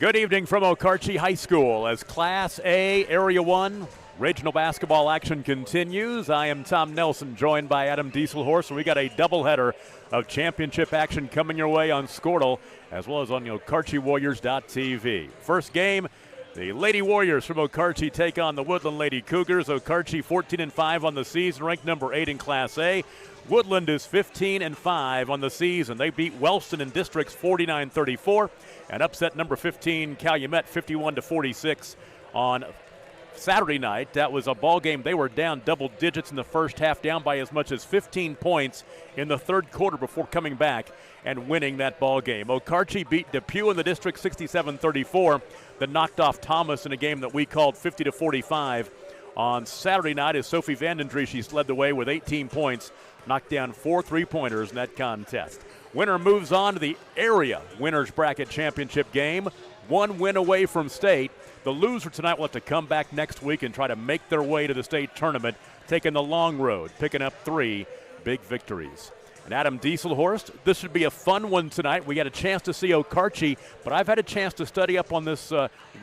Good evening from Okarche High School as Class A Area 1 regional basketball action continues. I am Tom Nelson, joined by Adam Dieselhorst, and we got a doubleheader of championship action coming your way on Squirtle as well as on OkarcheWarriors.tv. First game, the Lady Warriors from Okarche take on the Woodland Lady Cougars. Okarche 14-5 on the season, ranked number 8 in Class A. Woodland is 15-5 on the season. They beat Wellston in districts 49-34 and upset number 15 Calumet 51-46 on Saturday night. That was a ball game. They were down double digits in the first half, down by as much as 15 points in the third quarter before coming back and winning that ball game. Okarche beat Depew in the district 67-34, then knocked off Thomas in a game that we called 50-45 on Saturday night as Sophie Vandendriessche led the way with 18 points, knocked down 4 3-pointers in that contest. Winner moves on to the area winners bracket championship game, one win away from state. The loser tonight will have to come back next week and try to make their way to the state tournament, taking the long road, picking up 3 big victories. And Adam Dieselhorst, this should be a fun one tonight. We got a chance to see Okarche, but I've had a chance to study up on this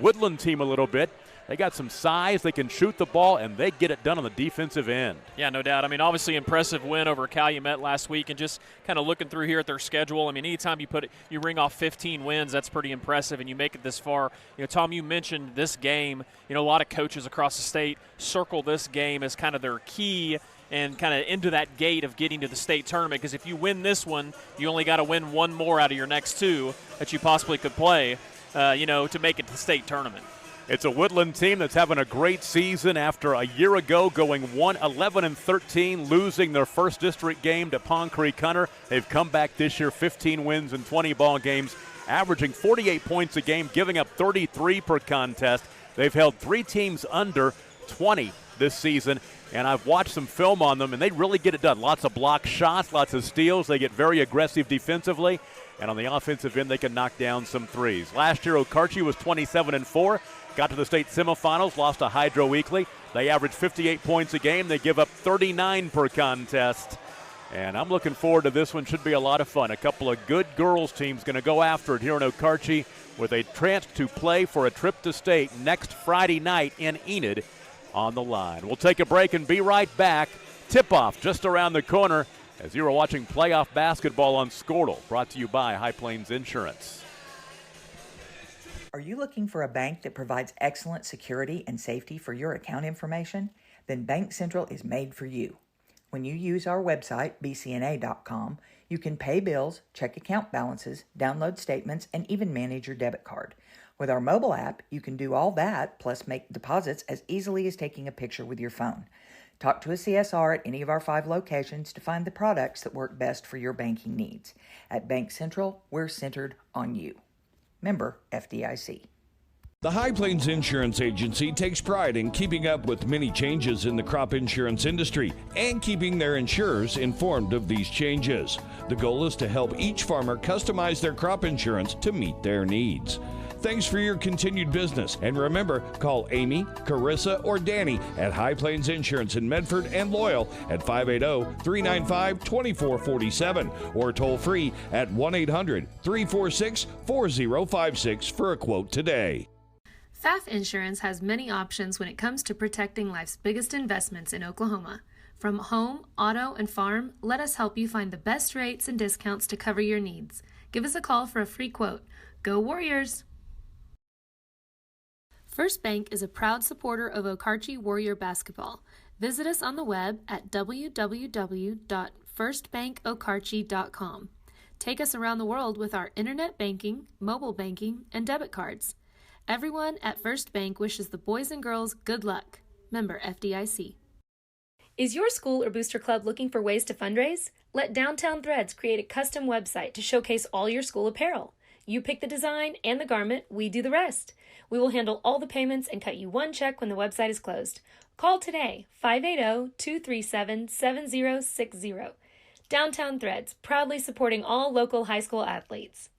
Woodland team a little bit. They got some size, they can shoot the ball, and they get it done on the defensive end. Yeah, no doubt. I mean, obviously impressive win over Calumet last week, and just kind of looking through here at their schedule, I mean, anytime you ring off 15 wins, that's pretty impressive, and you make it this far. You know, Tom, you mentioned this game. You know, a lot of coaches across the state circle this game as kind of their key and kind of into that gate of getting to the state tournament, because if you win this one, you only got to win one more out of your next 2 that you possibly could play, to make it to the state tournament. It's a Woodland team that's having a great season after a year ago going 11-13, losing their first district game to Pond Creek Hunter. They've come back this year, 15 wins in 20 ball games, averaging 48 points a game, giving up 33 per contest. They've held 3 teams under 20 this season, and I've watched some film on them, and they really get it done. Lots of block shots, lots of steals. They get very aggressive defensively, and on the offensive end, they can knock down some threes. Last year, Okarche was 27-4. Got to the state semifinals, lost to Hydro Weekly. They average 58 points a game. They give up 39 per contest. And I'm looking forward to this one. Should be a lot of fun. A couple of good girls teams going to go after it here in Okarche with a chance to play for a trip to state next Friday night in Enid on the line. We'll take a break and be right back. Tip-off just around the corner as you are watching playoff basketball on Squirtle, brought to you by High Plains Insurance. Are you looking for a bank that provides excellent security and safety for your account information? Then Bank Central is made for you. When you use our website, bcna.com, you can pay bills, check account balances, download statements, and even manage your debit card. With our mobile app, you can do all that, plus make deposits as easily as taking a picture with your phone. Talk to a CSR at any of our 5 locations to find the products that work best for your banking needs. At Bank Central, we're centered on you. Member FDIC. The High Plains Insurance Agency takes pride in keeping up with many changes in the crop insurance industry and keeping their insurers informed of these changes. The goal is to help each farmer customize their crop insurance to meet their needs. Thanks for your continued business, and remember, call Amy, Carissa, or Danny at High Plains Insurance in Medford and Loyal at 580-395-2447 or toll free at 1-800-346-4056 for a quote today. FAF Insurance has many options when it comes to protecting life's biggest investments in Oklahoma. From home, auto, and farm, let us help you find the best rates and discounts to cover your needs. Give us a call for a free quote. Go Warriors! First Bank is a proud supporter of Okarche Warrior basketball. Visit us on the web at www.firstbankokarche.com. Take us around the world with our internet banking, mobile banking, and debit cards. Everyone at First Bank wishes the boys and girls good luck. Member FDIC. Is your school or booster club looking for ways to fundraise? Let Downtown Threads create a custom website to showcase all your school apparel. You pick the design and the garment, we do the rest. We will handle all the payments and cut you one check when the website is closed. Call today, 580-237-7060. Downtown Threads, proudly supporting all local high school athletes.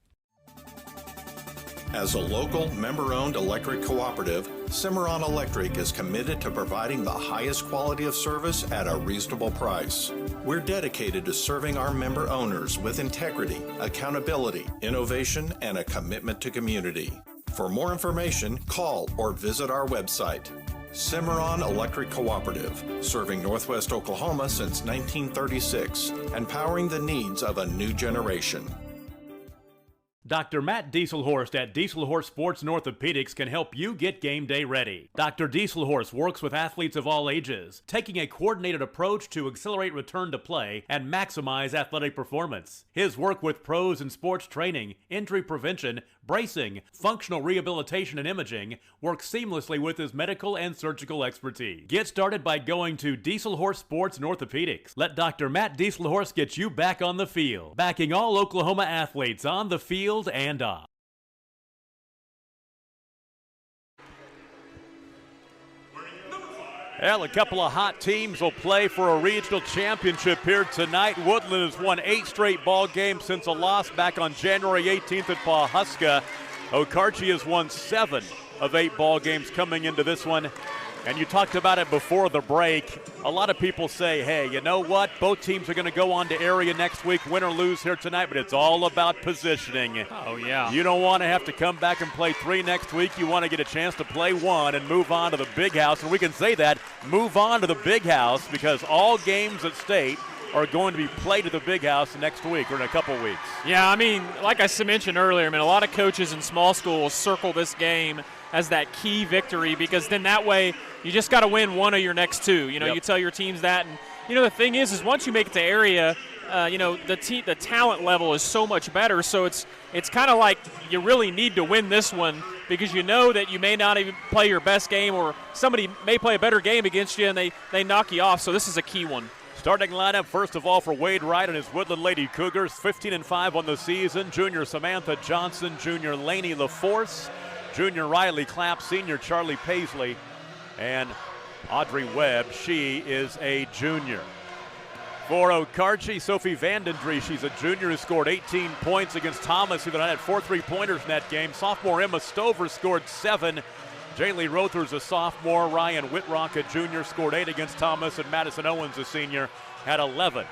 As a local, member-owned electric cooperative, Cimarron Electric is committed to providing the highest quality of service at a reasonable price. We're dedicated to serving our member owners with integrity, accountability, innovation, and a commitment to community. For more information, call or visit our website. Cimarron Electric Cooperative, serving Northwest Oklahoma since 1936 and powering the needs of a new generation. Dr. Matt Dieselhorst at Dieselhorst Sports and Orthopedics can help you get game day ready. Dr. Dieselhorst works with athletes of all ages, taking a coordinated approach to accelerate return to play and maximize athletic performance. His work with pros in sports training, injury prevention, bracing, functional rehabilitation, and imaging works seamlessly with his medical and surgical expertise. Get started by going to Dieselhorst Sports and Orthopedics. Let Dr. Matt Dieselhorst get you back on the field, backing all Oklahoma athletes on the field and off. Well, a couple of hot teams will play for a regional championship here tonight. Woodland has won 8 straight ball games since a loss back on January 18th at Pawhuska. Okarche has won 7 of 8 ball games coming into this one. And you talked about it before the break. A lot of people say, hey, you know what? Both teams are going to go on to area next week, win or lose here tonight, but it's all about positioning. Oh, yeah. You don't want to have to come back and play 3 next week. You want to get a chance to play 1 and move on to the big house. And we can say that, move on to the big house, because all games at state are going to be played at the big house next week or in a couple weeks. Yeah, I mean, like I mentioned earlier, a lot of coaches in small schools circle this game as that key victory, because then that way you just got to win 1 of your next 2. Yep. You tell your teams that. And, the thing is once you make it to area, the talent level is so much better. So it's kind of like you really need to win this one, because you know that you may not even play your best game, or somebody may play a better game against you and they knock you off. So this is a key one. Starting lineup, first of all, for Wade Wright and his Woodland Lady Cougars, 15-5 on the season. Junior Samantha Johnson, junior Laney LaForce, junior Riley Clapp, senior Charlie Paisley, and Audrey Webb. She is a junior. For Okarche, Sophie Vandendry, she's a junior who scored 18 points against Thomas, who had 4 3-pointers in that game. Sophomore Emma Stover scored 7. Jaylee Rother's a sophomore. Ryan Whitrock, a junior, scored 8 against Thomas, and Madison Owens, a senior, had 11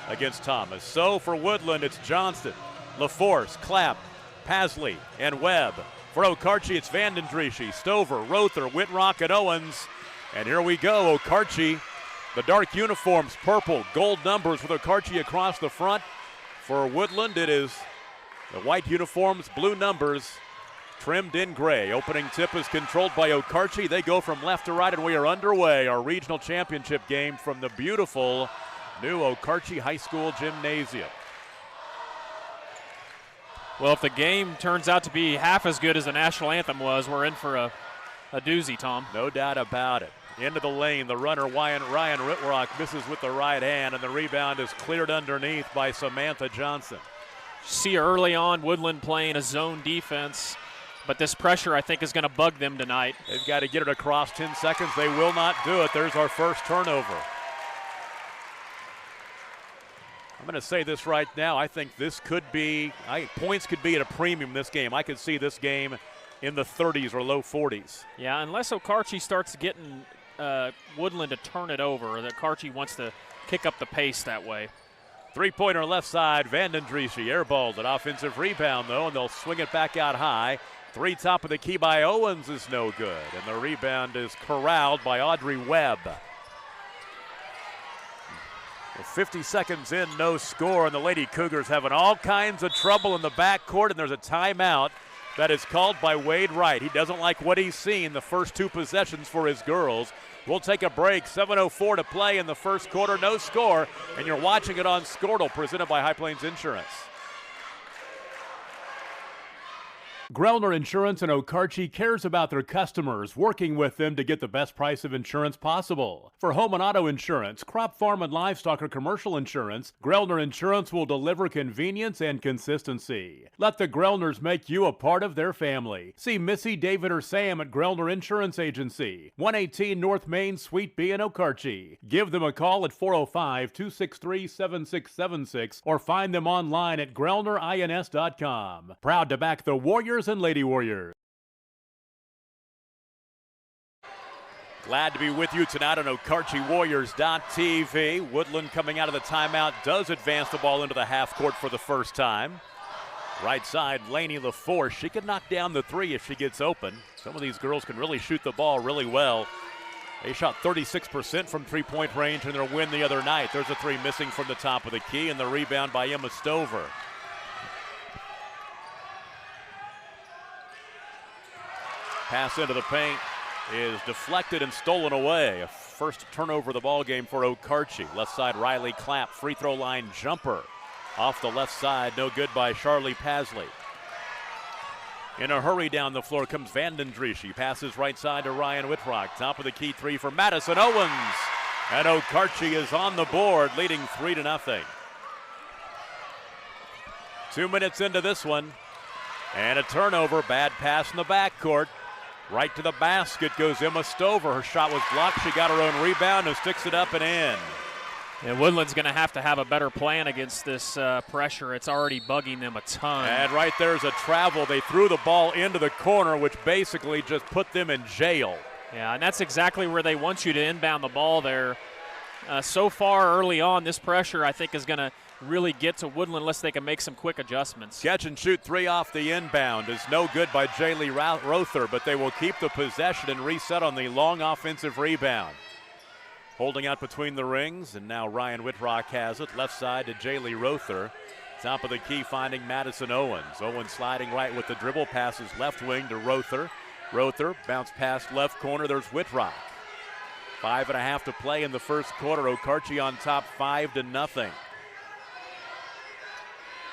against Thomas. So for Woodland, it's Johnston, LaForce, Clapp, Pasley, and Webb. For Okarche, it's Vandendrishi, Stover, Rother, Whitrock, and Owens. And here we go, Okarche. The dark uniforms, purple, gold numbers with Okarche across the front. For Woodland, it is the white uniforms, blue numbers, trimmed in gray. Opening tip is controlled by Okarche. They go from left to right, and we are underway. Our regional championship game from the beautiful new Okarche High School Gymnasium. Well, if the game turns out to be half as good as the national anthem was, we're in for a doozy, Tom. No doubt about it. Into the lane, the runner Ryan Whitrock misses with the right hand, and the rebound is cleared underneath by Samantha Johnson. See early on Woodland playing a zone defense, but this pressure I think is going to bug them tonight. They've got to get it across 10 seconds. They will not do it. There's our first turnover. I'm going to say this right now. I think this could be, points could be at a premium this game. I could see this game in the 30s or low 40s. Yeah, unless Okarche starts getting Woodland to turn it over, that Okarche wants to kick up the pace that way. 3-pointer left side, Vandendrishi airballed an offensive rebound, though, and they'll swing it back out high. 3 top of the key by Owens is no good, and the rebound is corralled by Audrey Webb. 50 seconds in, no score, and the Lady Cougars having all kinds of trouble in the backcourt, and there's a timeout that is called by Wade Wright. He doesn't like what he's seen the first 2 possessions for his girls. We'll take a break. 7:04 to play in the first quarter, no score, and you're watching it on Squirtle, presented by High Plains Insurance. Grellner Insurance in Okarche cares about their customers, working with them to get the best price of insurance possible. For home and auto insurance, crop, farm, and livestock or commercial insurance, Grellner Insurance will deliver convenience and consistency. Let the Grellners make you a part of their family. See Missy, David, or Sam at Grellner Insurance Agency, 118 North Main, Suite B in Okarche. Give them a call at 405-263-7676 or find them online at grellnerins.com. Proud to back the Warriors and Lady Warriors. Glad to be with you tonight on OkarcheWarriors.tv. Woodland coming out of the timeout does advance the ball into the half court for the first time. Right side, Lainey LaForce. She can knock down the three if she gets open. Some of these girls can really shoot the ball really well. They shot 36% from three-point range in their win the other night. There's a three missing from the top of the key, and the rebound by Emma Stover. Pass into the paint is deflected and stolen away. A first turnover of the ball game for Okarche. Left side, Riley Clapp, free throw line jumper. Off the left side, no good by Charlie Pasley. In a hurry down the floor comes Vanden Driesch. Passes right side to Ryan Whitrock. Top of the key three for Madison Owens. And Okarche is on the board, leading 3-0. 2 minutes into this one. And a turnover, bad pass in the backcourt. Right to the basket goes Emma Stover. Her shot was blocked. She got her own rebound and sticks it up and in. And Woodland's going to have a better plan against this pressure. It's already bugging them a ton. And right there's a travel. They threw the ball into the corner, which basically just put them in jail. Yeah, and that's exactly where they want you to inbound the ball there. So far early on, this pressure, I think, is going to really get to Woodland unless they can make some quick adjustments. Catch and shoot three off the inbound is no good by Jaylee Rother, but they will keep the possession and reset on the long offensive rebound. Holding out between the rings, and now Ryan Whitrock has it. Left side to Jaylee Rother. Top of the key finding Madison Owens. Owens sliding right with the dribble, passes left wing to Rother. Rother bounce past left corner, there's Whitrock. 5.5 to play in the first quarter. Okarche on top 5-0.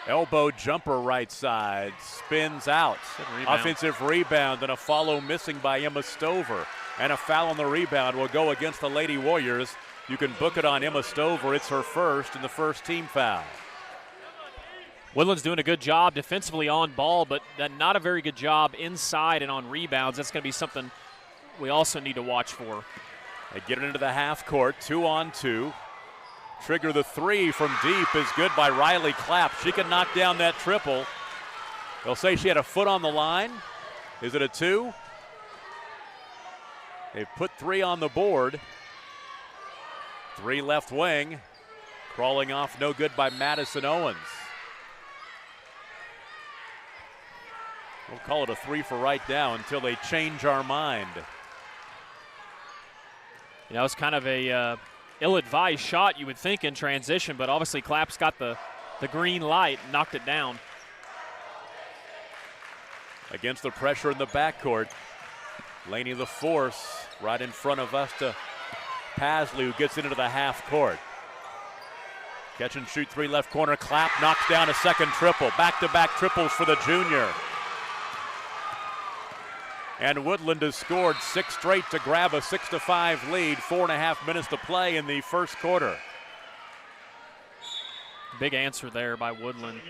Elbow jumper right side, spins out. Offensive rebound and a follow missing by Emma Stover. And a foul on the rebound will go against the Lady Warriors. You can book it on Emma Stover. It's her first and the first team foul. Woodland's doing a good job defensively on ball, but not a very good job inside and on rebounds. That's going to be something we also need to watch for. They get it into the half court, 2-on-2. Trigger the three from deep is good by Riley Clapp. She can knock down that triple. They'll say she had a foot on the line. Is it a two? They've put three on the board. Three left wing. Crawling off, no good by Madison Owens. We'll call it a three for right now until they change our mind. You know, it's kind of a ill-advised shot, you would think, in transition, but obviously Clapp's got the green light and knocked it down. Against the pressure in the backcourt, Lainey LaForce right in front of us to Pasley, who gets into the half court. Catch and shoot three left corner. Clapp knocks down a second triple. Back-to-back triples for the junior. And Woodland has scored 6 straight to grab a 6-5 lead. 4.5 minutes to play in the first quarter. Big answer there by Woodland.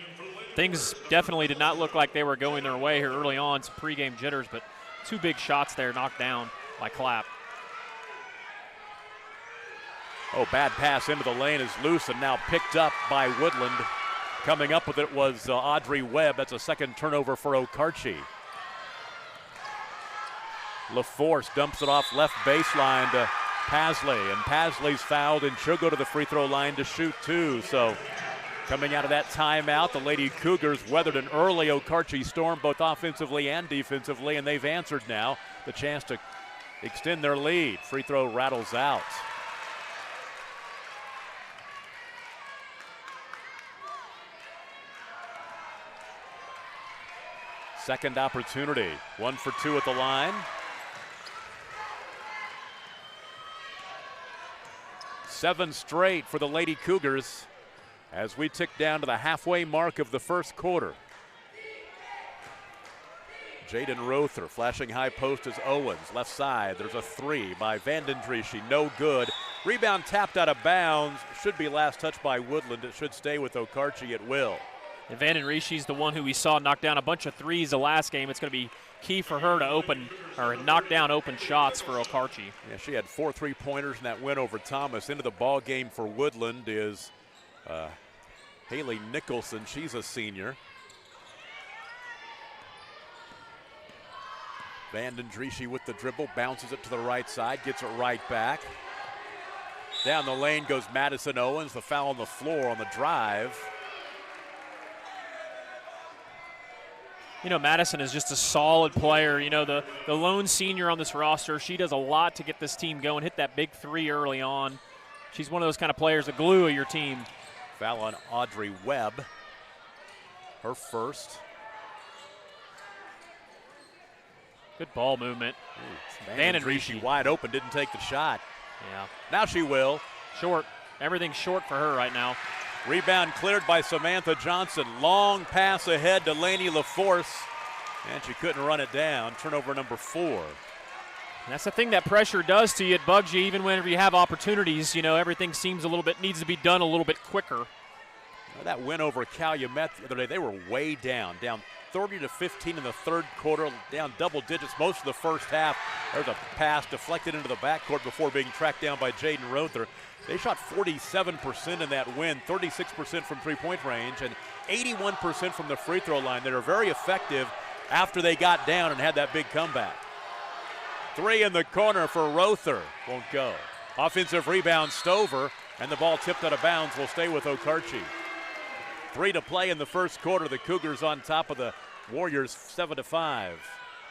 Things definitely did not look like they were going their way here early on. Some pregame jitters, but 2 big shots there knocked down by Clapp. Oh, bad pass into the lane is loose and now picked up by Woodland. Coming up with it was Audrey Webb. That's a second turnover for Okarche. LaForce dumps it off left baseline to Pasley, and Pasley's fouled, and she'll go to the free throw line to shoot 2. So coming out of that timeout, the Lady Cougars weathered an early Okarche storm, both offensively and defensively, and they've answered now. The chance to extend their lead. Free throw rattles out. Second opportunity. 1 for 2 at the line. 7 straight for the Lady Cougars as we tick down to the halfway mark of the first quarter. Jaden Rother flashing high post is Owens. Left side, there's a 3 by Vanden Driesch. No good. Rebound tapped out of bounds. Should be last touch by Woodland. It should stay with Okarche at will. And Vanden Driesch's the one who we saw knock down a bunch of threes the last game. It's going to be key for her to open or knock down open shots for Okarche. Yeah, she had 4 3-pointers in that win over Thomas. Into the ball game for Woodland is Haley Nicholson. She's a senior. Vanden Driesch with the dribble, bounces it to the right side, gets it right back. Down the lane goes Madison Owens. The foul on the floor on the drive. You know, Madison is just a solid player. You know, the lone senior on this roster, she does a lot to get this team going, hit that big three early on. She's one of those kind of players, the glue of your team. Foul on Audrey Webb, her first. Good ball movement. Vandendriessche wide open, didn't take the shot. Yeah. Now she will. Short. Everything's short for her right now. Rebound cleared by Samantha Johnson. Long pass ahead to Lainey LaForce, and she couldn't run it down. Turnover number 4. And that's the thing that pressure does to you. It bugs you even whenever you have opportunities. You know, everything seems needs to be done a little bit quicker. That win over Calumet the other day, they were way down 30-15 in the third quarter, down double digits most of the first half. There's a pass deflected into the backcourt before being tracked down by Jaden Rother. They shot 47% in that win, 36% from three-point range, and 81% from the free throw line. They were very effective after they got down and had that big comeback. 3 in the corner for Rother. Won't go. Offensive rebound, Stover, and the ball tipped out of bounds. Will stay with Okarche. 3 to play in the first quarter. The Cougars on top of the Warriors 7-5.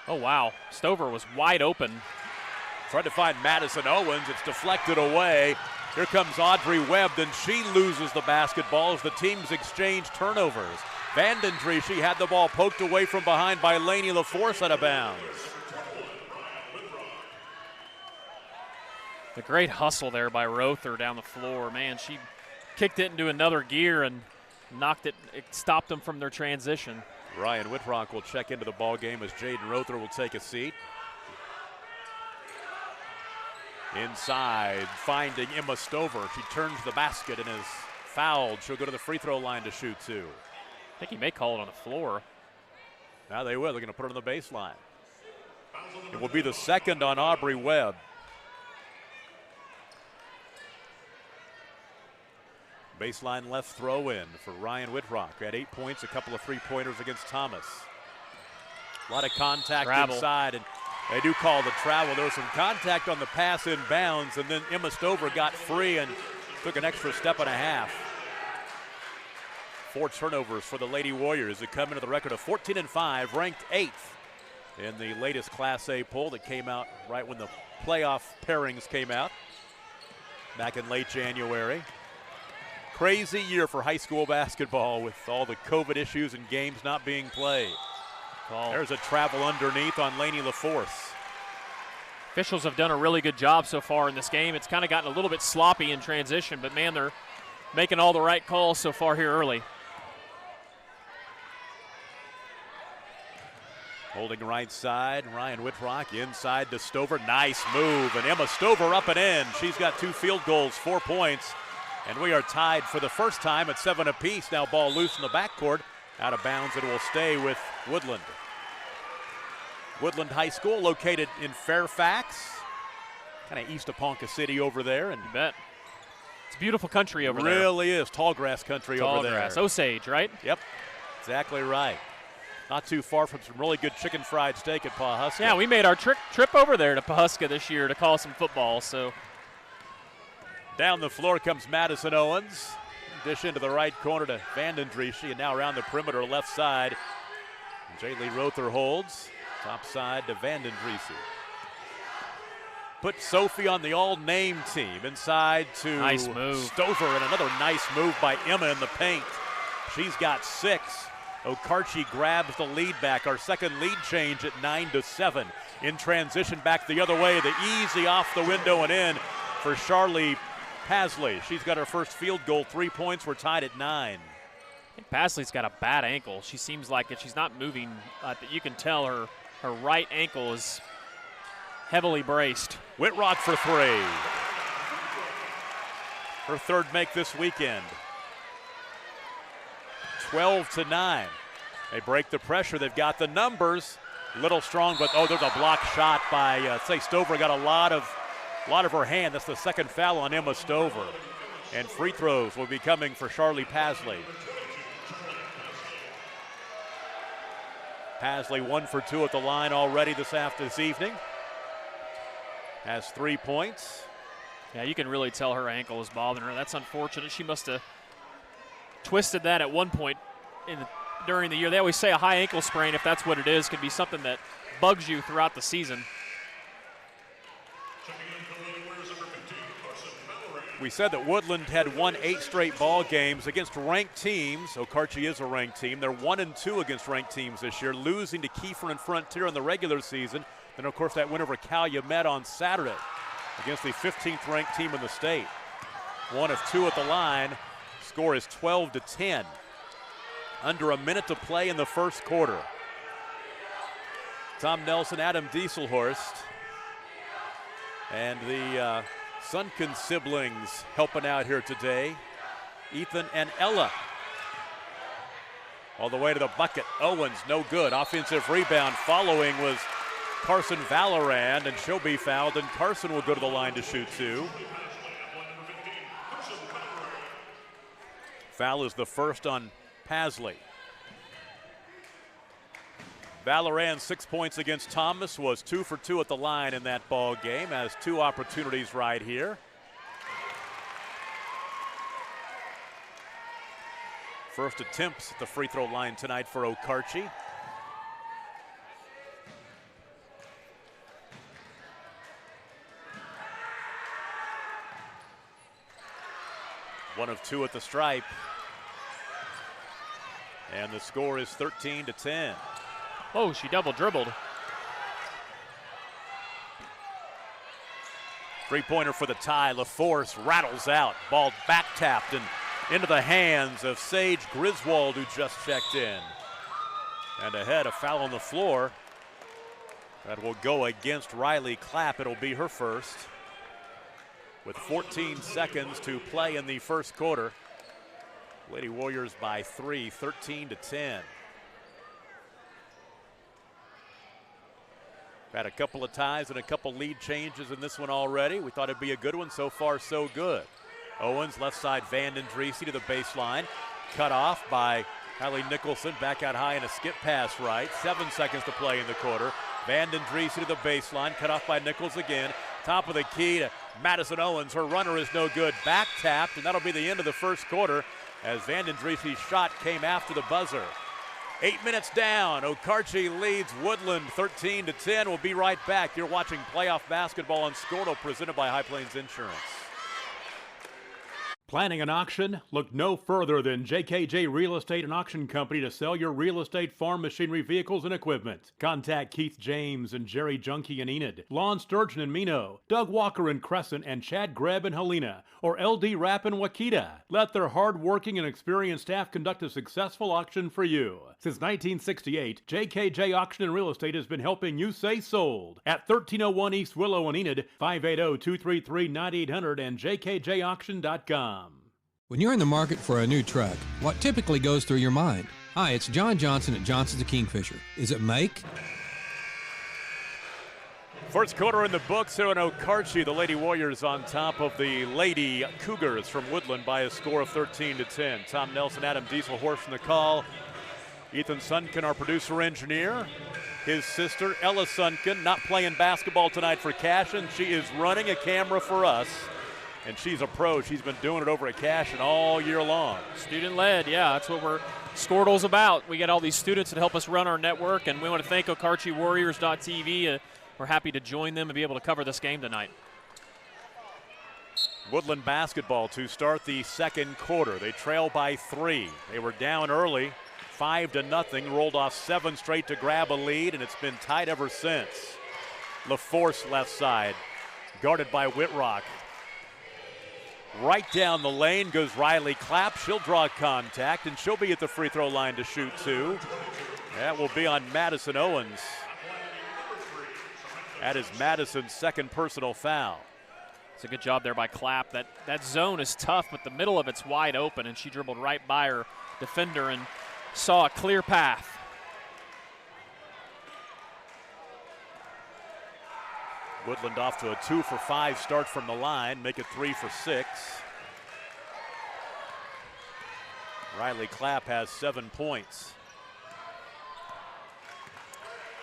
Oh, wow. Stover was wide open. Tried to find Madison Owens. It's deflected away. Here comes Audrey Webb, then she loses the basketball as the teams exchange turnovers. Vandendriessche had the ball poked away from behind by Lainey LaForce out of bounds. The great hustle there by Rother down the floor. Man, she kicked it into another gear and knocked it stopped them from their transition. Ryan Whitrock will check into the ball game as Jaden Rother will take a seat. Inside, finding Emma Stover. She turns the basket and is fouled. She'll go to the free throw line to shoot 2. I think he may call it on the floor. Now they will. They're going to put it on the baseline. It will be the second on Aubrey Webb. Baseline left throw in for Ryan Whitrock. Had 8 points, a couple of three-pointers against Thomas. A lot of contact inside, and they do call the travel. There was some contact on the pass inbounds, and then Emma Stover got free and took an extra step and a half. 4 turnovers for the Lady Warriors that come into the record of 14-5, ranked 8th in the latest Class A poll that came out right when the playoff pairings came out back in late January. Crazy year for high school basketball with all the COVID issues and games not being played. There's a travel underneath on Lainey LaForce. Officials have done a really good job so far in this game. It's kind of gotten a little bit sloppy in transition, but man, they're making all the right calls so far here early. Holding right side, Ryan Whitrock inside to Stover. Nice move, and Emma Stover up and in. She's got 2 field goals, 4 points. And we are tied for the first time at 7 apiece. Now ball loose in the backcourt. Out of bounds, it will stay with Woodland. Woodland High School located in Fairfax. Kind of east of Ponca City over there. And you bet. It's beautiful country over there. Really is. Tall grass country over there. Tall grass. Osage, right? Yep. Exactly right. Not too far from some really good chicken fried steak at Pawhuska. Yeah, we made our trip over there to Pawhuska this year to call some football, so. Down the floor comes Madison Owens. Dish into the right corner to Vandendriessche, and now around the perimeter left side. Jaylee Rother holds. Top side to Vandendriessche. Put Sophie on the all-name team. Inside to nice move. Stover, and another nice move by Emma in the paint. She's got 6. Okarche grabs the lead back. Our second lead change at 9-7. In transition back the other way. The easy off the window and in for Charlie Pasley. She's got her first field goal, 3 points. We're tied at 9. I think Pasley's got a bad ankle. She seems like if she's not moving, you can tell her right ankle is heavily braced. Whitrock for 3. Her third make this weekend. 12-9. They break the pressure. They've got the numbers. Little strong, but there's a block shot by Stover. Got a lot of her hand. That's the second foul on Emma Stover. And free throws will be coming for Charlie Pasley. Pasley 1 for 2 at the line already this evening. Has 3 points. Yeah, you can really tell her ankle is bothering her. That's unfortunate. She must have twisted that at one point during the year. They always say a high ankle sprain, if that's what it is, could be something that bugs you throughout the season. We said that Woodland had won 8 straight ball games against ranked teams. Okarche is a ranked team. They're 1-2 against ranked teams this year, losing to Kiefer and Frontier in the regular season. Then, of course, that win over Calumet on Saturday against the 15th ranked team in the state. 1 of 2 at the line. Score is 12-10. Under a minute to play in the first quarter. Tom Nelson, Adam Dieselhorst, and the Sunken siblings helping out here today. Ethan and Ella. All the way to the bucket. Owens, no good. Offensive rebound following was Carson Valorand, and she'll be fouled, and Carson will go to the line to shoot 2. Foul is the first on Pasley. Valorand, 6 points against Thomas, was 2 for 2 at the line in that ball game, has 2 opportunities right here. First attempts at the free throw line tonight for Okarche. One of 2 at the stripe. And the score is 13-10. Oh, she double dribbled. Three-pointer for the tie. LaForce rattles out. Ball back tapped and into the hands of Sage Griswold, who just checked in. And ahead, a foul on the floor. That will go against Riley Clapp. It'll be her first. With 14 seconds to play in the first quarter. Lady Warriors by 3, 13-10. Had a couple of ties and a couple lead changes in this one already. We thought it'd be a good one. So far, so good. Owens, left side, Vanden Driese to the baseline. Cut off by Hallie Nicholson. Back out high and a skip pass right. 7 seconds to play in the quarter. Vanden Driese to the baseline. Cut off by Nichols again. Top of the key to Madison Owens. Her runner is no good. Back tapped, and that'll be the end of the first quarter as Vanden Driese's shot came after the buzzer. 8 minutes down. Okarche leads Woodland 13-10. We'll be right back. You're watching playoff basketball on Scorno, presented by High Plains Insurance. Planning an auction? Look no further than JKJ Real Estate and Auction Company to sell your real estate, farm machinery, vehicles, and equipment. Contact Keith James and Jerry Junkie in Enid, Lon Sturgeon in Mino, Doug Walker in Crescent, and Chad Grebb in Helena, or LD Rapp in Wakita. Let their hard-working and experienced staff conduct a successful auction for you. Since 1968, JKJ Auction and Real Estate has been helping you say sold. At 1301 East Willow in Enid, 580-233-9800 and jkjauction.com. When you're in the market for a new truck, what typically goes through your mind? Hi, it's John Johnson at Johnson's of Kingfisher. Is it make? First quarter in the books here in Okarche. The Lady Warriors on top of the Lady Cougars from Woodland by a score of 13-10. Tom Nelson, Adam Dieselhorst in the call. Ethan Sunken, our producer-engineer. His sister, Ella Sunken, not playing basketball tonight for Cashin. She is running a camera for us. And she's a pro. She's been doing it over at Cashin all year long. Student-led, yeah, that's what Squirtle's about. We got all these students that help us run our network, and we want to thank OkarcheWarriors.tv. We're happy to join them and be able to cover this game tonight. Woodland basketball to start the second quarter. They trail by 3. They were down early, 5-0, rolled off 7 straight to grab a lead, and it's been tight ever since. LaForce left side, guarded by Whitrock. Right down the lane goes Riley Clapp. She'll draw contact, and she'll be at the free throw line to shoot 2. That will be on Madison Owens. That is Madison's second personal foul. It's a good job there by Clapp. That zone is tough, but the middle of it's wide open, and she dribbled right by her defender and saw a clear path. Woodland off to a 2 for 5 start from the line, make it 3 for 6. Riley Clapp has 7 points.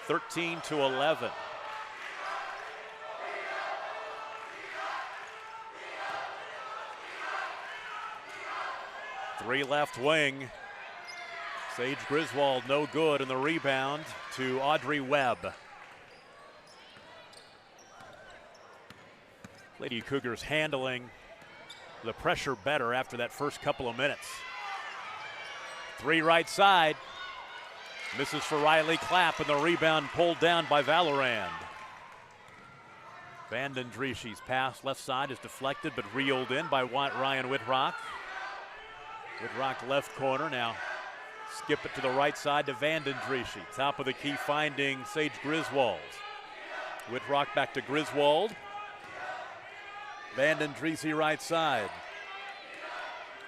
13-11. Three left wing. Sage Griswold no good, and the rebound to Audrey Webb. Lady Cougars handling the pressure better after that first couple of minutes. 3 right side. Misses for Riley Clapp, and the rebound pulled down by Valorand. Vanden Drieschi's pass left side is deflected but reeled in by Ryan Whitrock. Whitrock left corner now. Skip it to the right side to Vanden Drieschi. Top of the key finding Sage Griswold. Whitrock back to Griswold. Vanden Drieschi right side.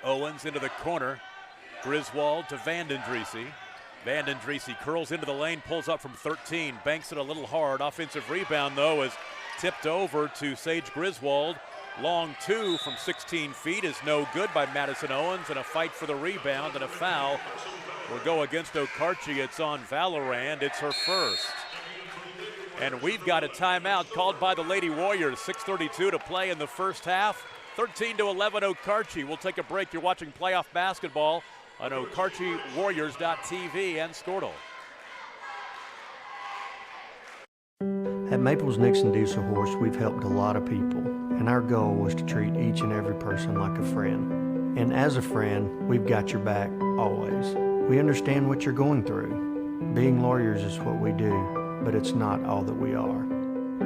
Owens into the corner. Griswold to Vanden Drieschi. Vanden Drieschi curls into the lane, pulls up from 13, banks it a little hard. Offensive rebound, though, is tipped over to Sage Griswold. Long 2 from 16 feet is no good by Madison Owens, and a fight for the rebound and a foul will go against Okarche. It's on Valorand. It's her first. And we've got a timeout called by the Lady Warriors. 6:32 to play in the first half. 13-11 Okarche. We'll take a break. You're watching playoff basketball on OkarcheWarriors.tv and Skortle. At Maples Nixon Diesel Horse, we've helped a lot of people, and our goal was to treat each and every person like a friend. And as a friend, we've got your back, always. We understand what you're going through. Being lawyers is what we do, but it's not all that we are.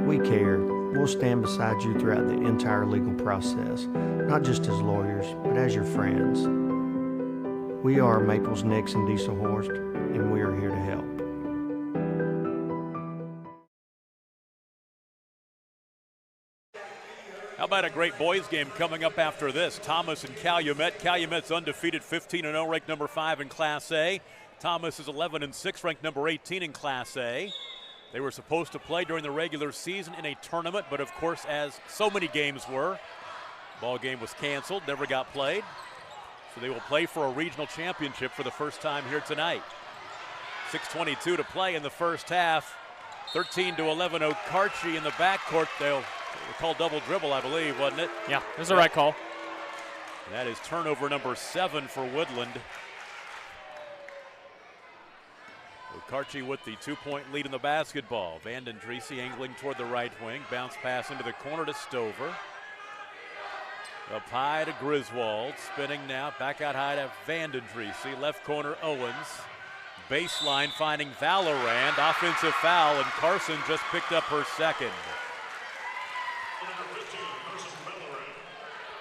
We care. We'll stand beside you throughout the entire legal process, not just as lawyers, but as your friends. We are Maples Nixon Diesel Horse, and we are here to help. How about a great boys game coming up after this? Thomas and Calumet. Calumet's undefeated, 15-0, ranked number 5 in Class A. Thomas is 11-6, ranked number 18 in Class A. They were supposed to play during the regular season in a tournament, but of course, as so many games were, ball game was canceled, never got played. So they will play for a regional championship for the first time here tonight. 6:22 to play in the first half. 13-11 Okarche in the backcourt. They'll call double dribble, I believe, wasn't it? Yeah, it was the right call. That is turnover number 7 for Woodland. Okarche with the 2-point lead in the basketball. Vanden Drieschi angling toward the right wing. Bounce pass into the corner to Stover. Up high to Griswold. Spinning now. Back out high to Vanden Drieschi. Left corner Owens. Baseline finding Valorand. Offensive foul, and Carson just picked up her second.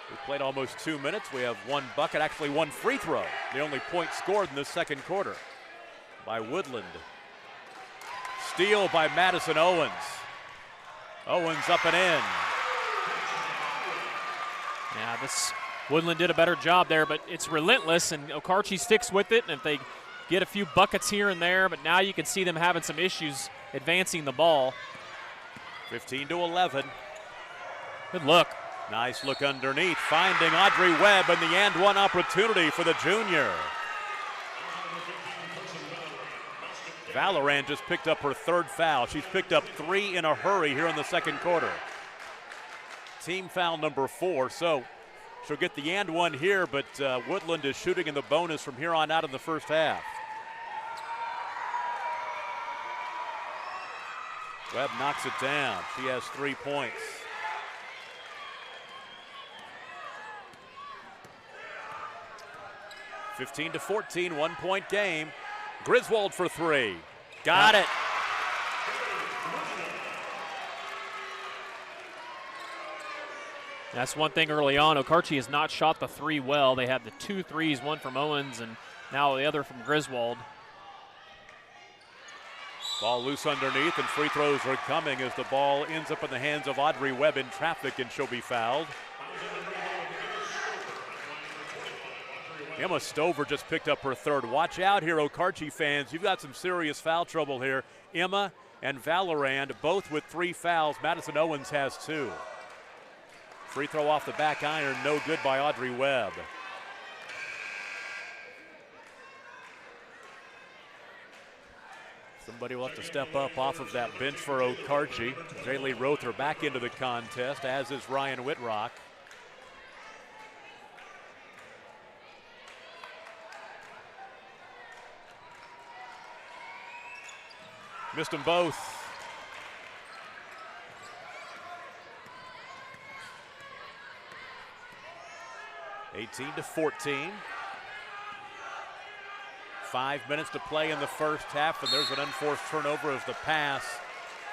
We played almost 2 minutes. We have 1 bucket, actually 1 free throw. The only point scored in the second quarter by Woodland. Steal by Madison Owens. Owens up and in. Yeah, this Woodland did a better job there, but it's relentless, and Okarche sticks with it, and if they get a few buckets here and there, but now you can see them having some issues advancing the ball. 15-11. Good look. Nice look underneath, finding Audrey Webb, and the and one opportunity for the junior. Valorand just picked up her 3rd foul. She's picked up 3 in a hurry here in the second quarter. Team foul number 4, so she'll get the and one here, but Woodland is shooting in the bonus from here on out in the first half. Webb knocks it down. She has 3 points. (15-14), 1-point game. Griswold for 3. Got it. That's one thing early on. Okarche has not shot the 3 well. They had the 2 threes, one from Owens and now the other from Griswold. Ball loose underneath, and free throws are coming as the ball ends up in the hands of Audrey Webb in traffic, and she'll be fouled. Emma Stover just picked up her 3rd. Watch out here, Okarche fans. You've got some serious foul trouble here. Emma and Valorand both with 3 fouls. Madison Owens has 2. Free throw off the back iron, no good by Audrey Webb. Somebody will have to step up off of that bench for Okarche. Jaylee Rother back into the contest, as is Ryan Whitrock. Missed them both. (18-14). 5 minutes to play in the first half, and there's an unforced turnover as the pass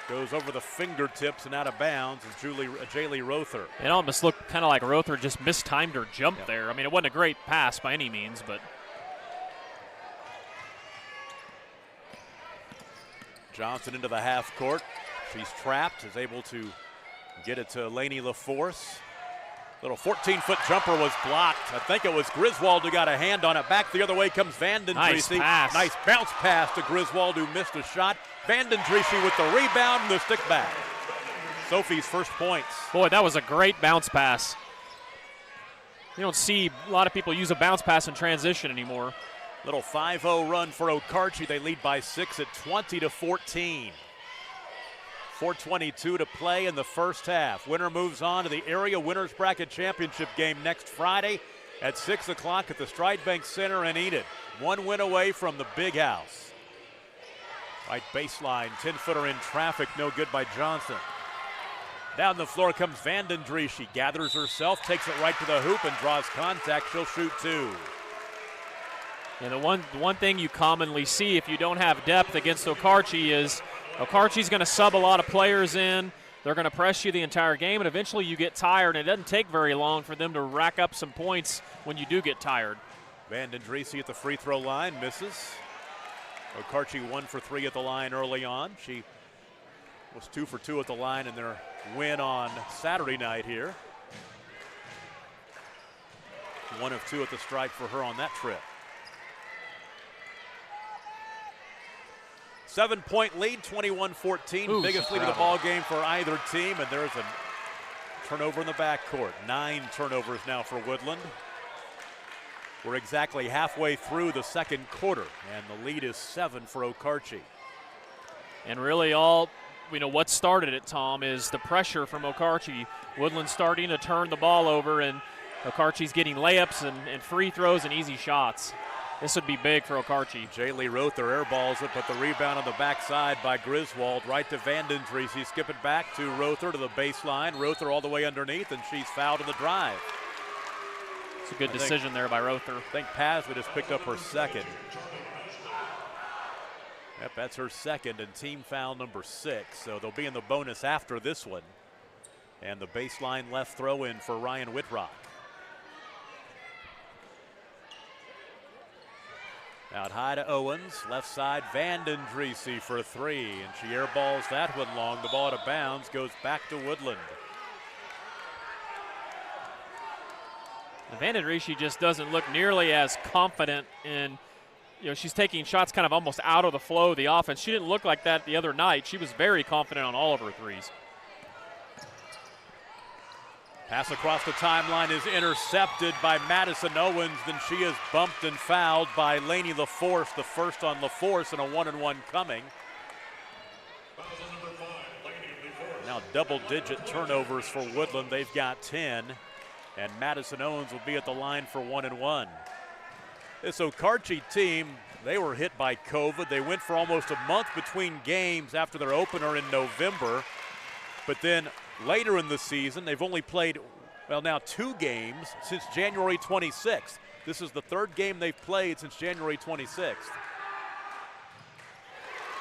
goes over the fingertips and out of bounds as Jaylee Rother. It almost looked kind of like Rother just mistimed her jump there. I mean, it wasn't a great pass by any means, but. Johnson into the half court. She's trapped, is able to get it to Lainey LaForce. Little 14-foot jumper was blocked. I think it was Griswold who got a hand on it. Back the other way comes Vanden Driessy. Nice bounce pass to Griswold, who missed a shot. Vanden Driessy with the rebound and the stick back. Sophie's first points. Boy, that was a great bounce pass. You don't see a lot of people use a bounce pass in transition anymore. Little 5-0 run for Okarche. They lead by 6 at 20-14. 4:22 to play in the first half. Winner moves on to the Area Winners Bracket Championship game next Friday at 6 o'clock at the Stride Bank Center in Enid. 1 win away from the big house. Right baseline, 10-footer in traffic, no good by Johnson. Down the floor comes Vanden Driessy. She gathers herself, takes it right to the hoop and draws contact. She'll shoot 2. And the one thing you commonly see if you don't have depth against Okarche is Okarche's going to sub a lot of players in. They're going to press you the entire game, and eventually you get tired, and it doesn't take very long for them to rack up some points when you do get tired. Vanden Driessy at the free throw line, misses. Okarche 1 for 3 at the line early on. She was 2 for 2 at the line in their win on Saturday night here. 1 of 2 at the strike for her on that trip. 7-point lead, 21-14. Biggest lead of the ball game for either team, and there's a turnover in the backcourt. 9 turnovers now for Woodland. We're exactly halfway through the second quarter, and the lead is 7 for Okarche. And really what started it, Tom, is the pressure from Okarche. Woodland starting to turn the ball over, and Okarche's getting layups and free throws and easy shots. This would be big for Okarche. Jaylee Rother airballs it, but the rebound on the backside by Griswold. Right to Vanden Driessy. Skip it back to Rother to the baseline. Rother all the way underneath, and she's fouled in the drive. It's a good decision there by Rother. I think Pazva just picked up her second. Yep, that's her second, and team foul number 6. So they'll be in the bonus after this one. And the baseline left throw in for Ryan Whitrock. Out high to Owens, left side, Vanden Driessy for 3, and she airballs that one long. The ball out of bounds goes back to Woodland. Vanden Driessy just doesn't look nearly as confident in, she's taking shots kind of almost out of the flow of the offense. She didn't look like that the other night. She was very confident on all of her threes. Pass across the timeline is intercepted by Madison Owens. Then she is bumped and fouled by Lainey LaForce, the first on LaForce, and a 1-and-1 coming. Now double-digit turnovers for Woodland. They've got 10, and Madison Owens will be at the line for 1-and-1. This Okarche team, they were hit by COVID. They went for almost a month between games after their opener in November, but then later in the season, they've only played, now 2 games since January 26th. This is the 3rd game they've played since January 26th.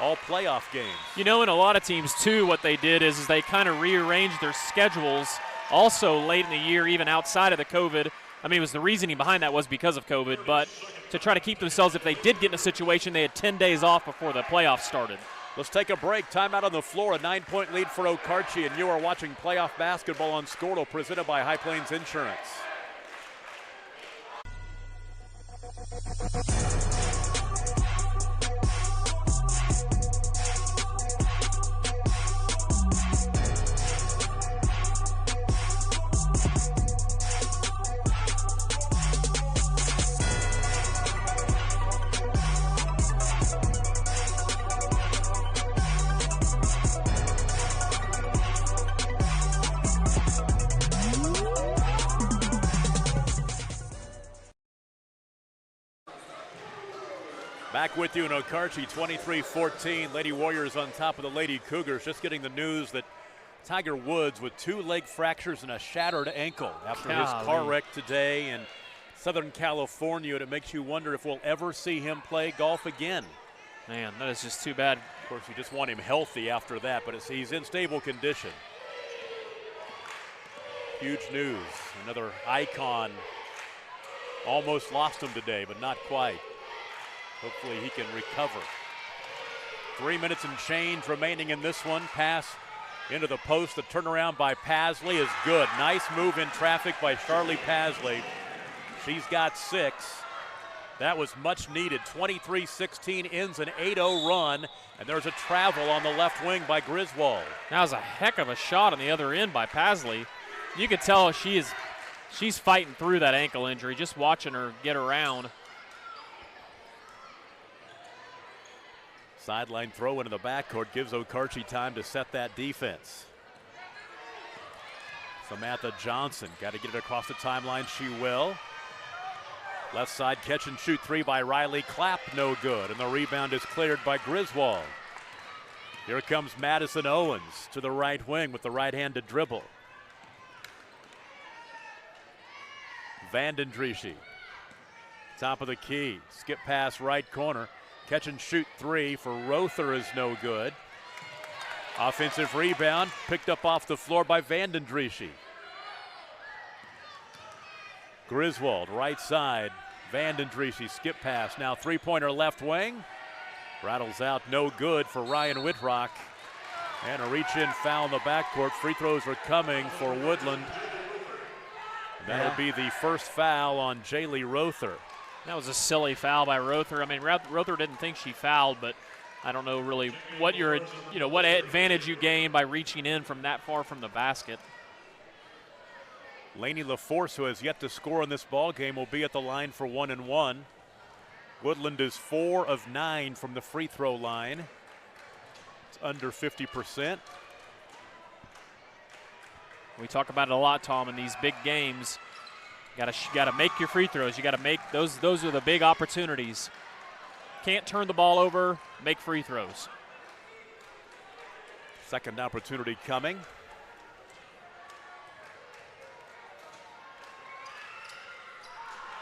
All playoff games. In a lot of teams, too, what they did is they kind of rearranged their schedules also late in the year, even outside of the COVID. It was the reasoning behind that was because of COVID, but to try to keep themselves, if they did get in a situation, they had 10 days off before the playoffs started. Let's take a break. Timeout on the floor. A 9-point lead for Okarche, and you are watching playoff basketball on Scortal, presented by High Plains Insurance. Back with you in Okarche, 23-14. Lady Warriors on top of the Lady Cougars. Just getting the news that Tiger Woods with 2 leg fractures and a shattered ankle after his car wreck today in Southern California. And it makes you wonder if we'll ever see him play golf again. Man, that is just too bad. Of course, you just want him healthy after that, but he's in stable condition. Huge news. Another icon. Almost lost him today, but not quite. Hopefully he can recover. 3 minutes and change remaining in this one. Pass into the post. The turnaround by Pasley is good. Nice move in traffic by Charlie Pasley. She's got 6. That was much needed. 23-16 ends an 8-0 run, and there's a travel on the left wing by Griswold. That was a heck of a shot on the other end by Pasley. You could tell she's fighting through that ankle injury, just watching her get around. Sideline throw into the backcourt gives Okarche time to set that defense. Samantha Johnson got to get it across the timeline. She will. Left side catch and shoot 3 by Riley Clapp, no good. And the rebound is cleared by Griswold. Here comes Madison Owens to the right wing with the right-handed dribble. Vandendriessche, top of the key. Skip pass right corner. Catch and shoot 3 for Rother is no good. Offensive rebound picked up off the floor by Vandendriessche. Griswold, right side. Vandendriessche, skip pass. Now three-pointer left wing. Rattles out, no good for Ryan Whitrock. And a reach-in foul in the backcourt. Free throws are coming for Woodland. That'll be the first foul on Jaylee Rother. That was a silly foul by Rother. I mean, Rother didn't think she fouled, but I don't know really what what advantage you gain by reaching in from that far from the basket. Lainey LaForce, who has yet to score in this ball game, will be at the line for 1 and 1. Woodland is 4 of 9 from the free throw line. It's under 50%. We talk about it a lot, Tom, in these big games. You gotta make your free throws. You gotta make those are the big opportunities. Can't turn the ball over, make free throws. Second opportunity coming.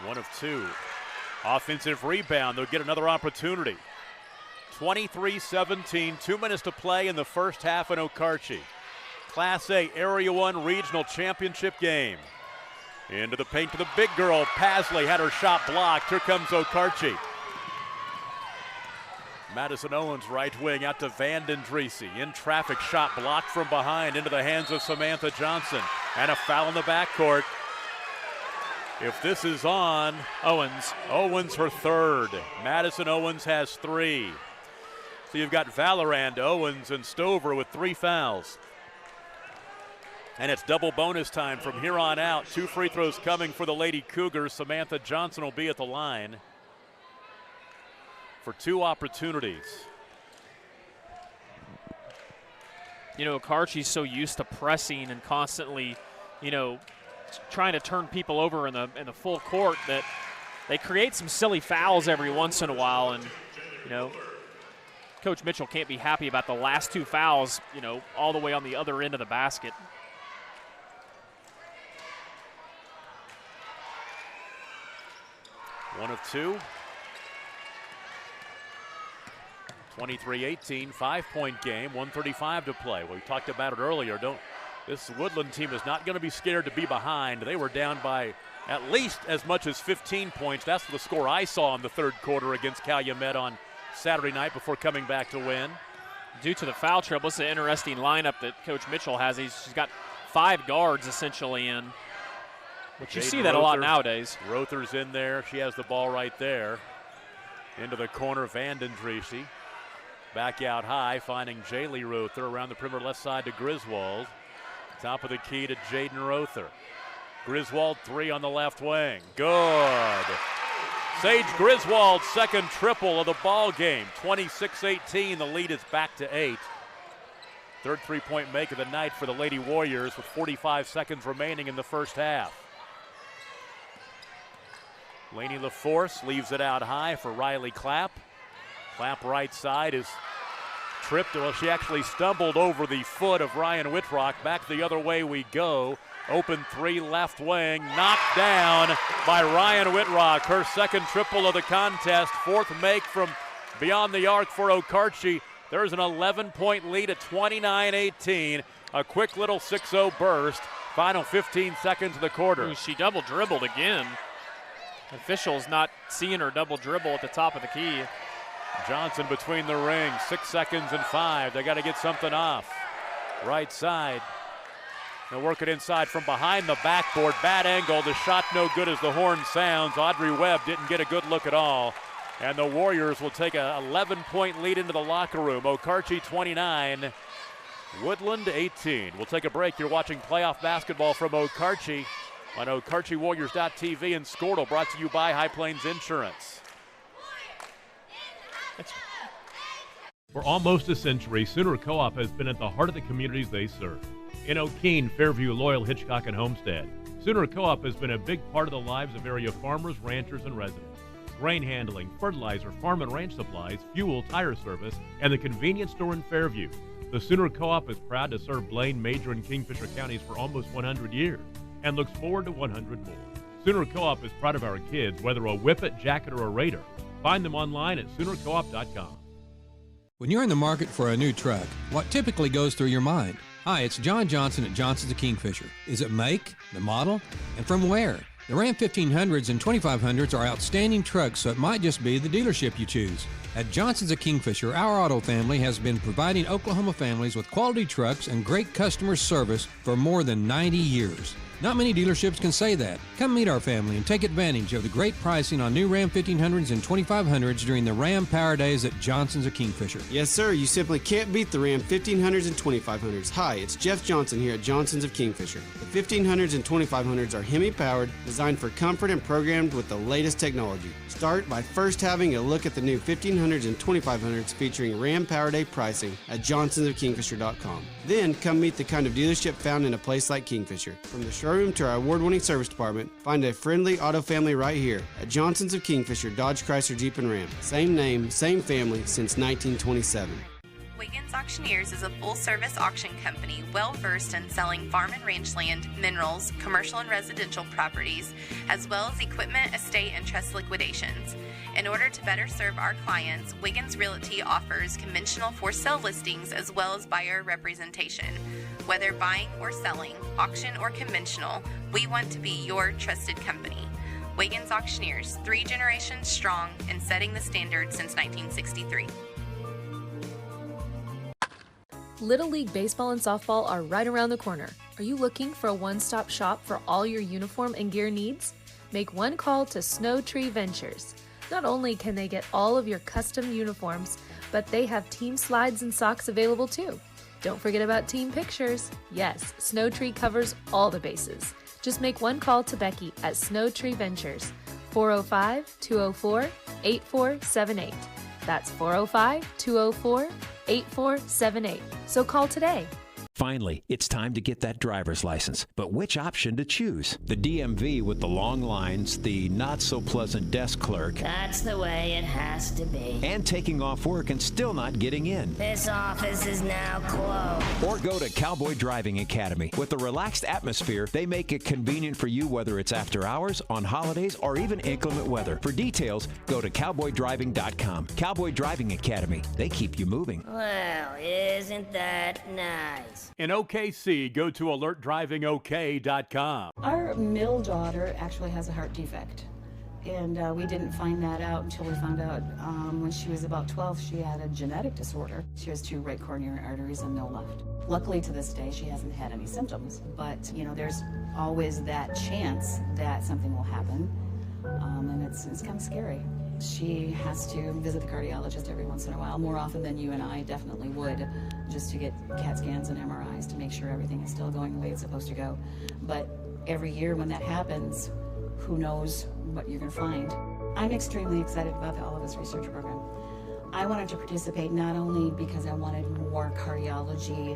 One of 2. Offensive rebound. They'll get another opportunity. 23-17, 2 minutes to play in the first half in Okarche. Class A Area 1 Regional Championship game. Into the paint to the big girl. Pasley had her shot blocked. Here comes Okarche. Madison Owens right wing out to Vandendriessche. In traffic, shot blocked from behind into the hands of Samantha Johnson. And a foul in the backcourt. If this is on, Owens her 3rd. Madison Owens has 3. So you've got Valorand, Owens, and Stover with 3 fouls. And it's double bonus time from here on out. 2 free throws coming for the Lady Cougars. Samantha Johnson will be at the line for 2 opportunities. You know, Okarche's so used to pressing and constantly, trying to turn people over in the full court that they create some silly fouls every once in a while. And, Coach Mitchell can't be happy about the last 2 fouls, all the way on the other end of the basket. One of 2. 23-18, 5-point game, 1:35 to play. We talked about it earlier. This Woodland team is not going to be scared to be behind. They were down by at least as much as 15 points. That's the score I saw in the 3rd quarter against Calumet on Saturday night before coming back to win. Due to the foul trouble, it's an interesting lineup that Coach Mitchell has. She's got 5 guards essentially in. But you see that a lot nowadays. Rother's in there. She has the ball right there. Into the corner, Vandendriessche. Back out high, finding Jaylee Rother around the perimeter left side to Griswold. Top of the key to Jaden Rother. Griswold 3 on the left wing. Good. Sage Griswold's 2nd triple of the ball game. 26-18, the lead is back to 8. 3rd three-point make of the night for the Lady Warriors with 45 seconds remaining in the first half. Lainey LaForce leaves it out high for Riley Clapp. Clapp right side is tripped. Well, she actually stumbled over the foot of Ryan Whitrock. Back the other way we go. Open three left wing, knocked down by Ryan Whitrock. Her second triple of the contest, fourth make from beyond the arc for Okarche. There's an 11-point lead at 29-18. A quick little 6-0 burst. Final 15 seconds of the quarter. Ooh, she double dribbled again. Officials not seeing her double dribble at the top of the key. Johnson between the rings, 6 seconds and 5. They got to get something off. Right side. They'll work it inside from behind the backboard. Bad angle. The shot no good as the horn sounds. Audrey Webb didn't get a good look at all. And the Warriors will take a 11-point lead into the locker room. Okarche 29, Woodland 18. We'll take a break. You're watching playoff basketball from Okarche on OkarcheWarriors.tv and Squirtle, brought to you by High Plains Insurance. For almost a century, Sooner Co-op has been at the heart of the communities they serve. In O'Keene, Fairview, Loyal, Hitchcock, and Homestead, Sooner Co-op has been a big part of the lives of area farmers, ranchers, and residents. Grain handling, fertilizer, farm and ranch supplies, fuel, tire service, and the convenience store in Fairview. The Sooner Co-op is proud to serve Blaine, Major, and Kingfisher counties for almost 100 years and looks forward to 100 more. Sooner Co-op is proud of our kids, whether a Whippet, Jacket, or a Raider. Find them online at SoonerCoop.com. When you're in the market for a new truck, what typically goes through your mind? Hi, it's John Johnson at Johnson's of Kingfisher. Is it make, the model, and from where? The Ram 1500s and 2500s are outstanding trucks, so it might just be the dealership you choose. At Johnson's of Kingfisher, our auto family has been providing Oklahoma families with quality trucks and great customer service for more than 90 years. Not many dealerships can say that. Come meet our family and take advantage of the great pricing on new Ram 1500s and 2500s during the Ram Power Days at Johnson's of Kingfisher. Yes, sir. You simply can't beat the Ram 1500s and 2500s. Hi, it's Jeff Johnson here at Johnson's of Kingfisher. The 1500s and 2500s are Hemi-powered, designed for comfort and programmed with the latest technology. Start by first having a look at the new 1500s and 2500s featuring Ram Power Day pricing at johnsonsofkingfisher.com. Then come meet the kind of dealership found in a place like Kingfisher. From the showroom to our award-winning service department, find a friendly auto family right here at Johnson's of Kingfisher, Dodge, Chrysler, Jeep, and Ram. Same name, same family since 1927. Wiggins Auctioneers is a full-service auction company well-versed in selling farm and ranch land, minerals, commercial and residential properties, as well as equipment, estate, and trust liquidations. In order to better serve our clients, Wiggins Realty offers conventional for-sale listings as well as buyer representation. Whether buying or selling, auction or conventional, we want to be your trusted company. Wiggins Auctioneers, 3 generations strong and setting the standard since 1963. Little League Baseball and Softball are right around the corner. Are you looking for a one-stop shop for all your uniform and gear needs? Make one call to Snow Tree Ventures. Not only can they get all of your custom uniforms, but they have team slides and socks available too. Don't forget about team pictures. Yes, Snow Tree covers all the bases. Just make one call to Becky at Snow Tree Ventures, 405-204-8478. That's 405-204-8478. So call today. Finally, it's time to get that driver's license. But which option to choose? The DMV with the long lines, the not-so-pleasant desk clerk. That's the way it has to be. And taking off work and still not getting in. This office is now closed. Or go to Cowboy Driving Academy. With a relaxed atmosphere, they make it convenient for you whether it's after hours, on holidays, or even inclement weather. For details, go to cowboydriving.com. Cowboy Driving Academy. They keep you moving. Well, isn't that nice? In OKC, go to alertdrivingok.com. Our middle daughter actually has a heart defect, and we didn't find that out until we found out when she was about 12 she had a genetic disorder. She has 2 right coronary arteries and no left. Luckily to this day she hasn't had any symptoms, but you know, there's always that chance that something will happen, and it's kind of scary. She has to visit the cardiologist every once in a while, more often than you and I definitely would, just to get CAT scans and MRIs to make sure everything is still going the way it's supposed to go. But every year when that happens, who knows what you're going to find. I'm extremely excited about the All of Us research program. I wanted to participate not only because I wanted more cardiology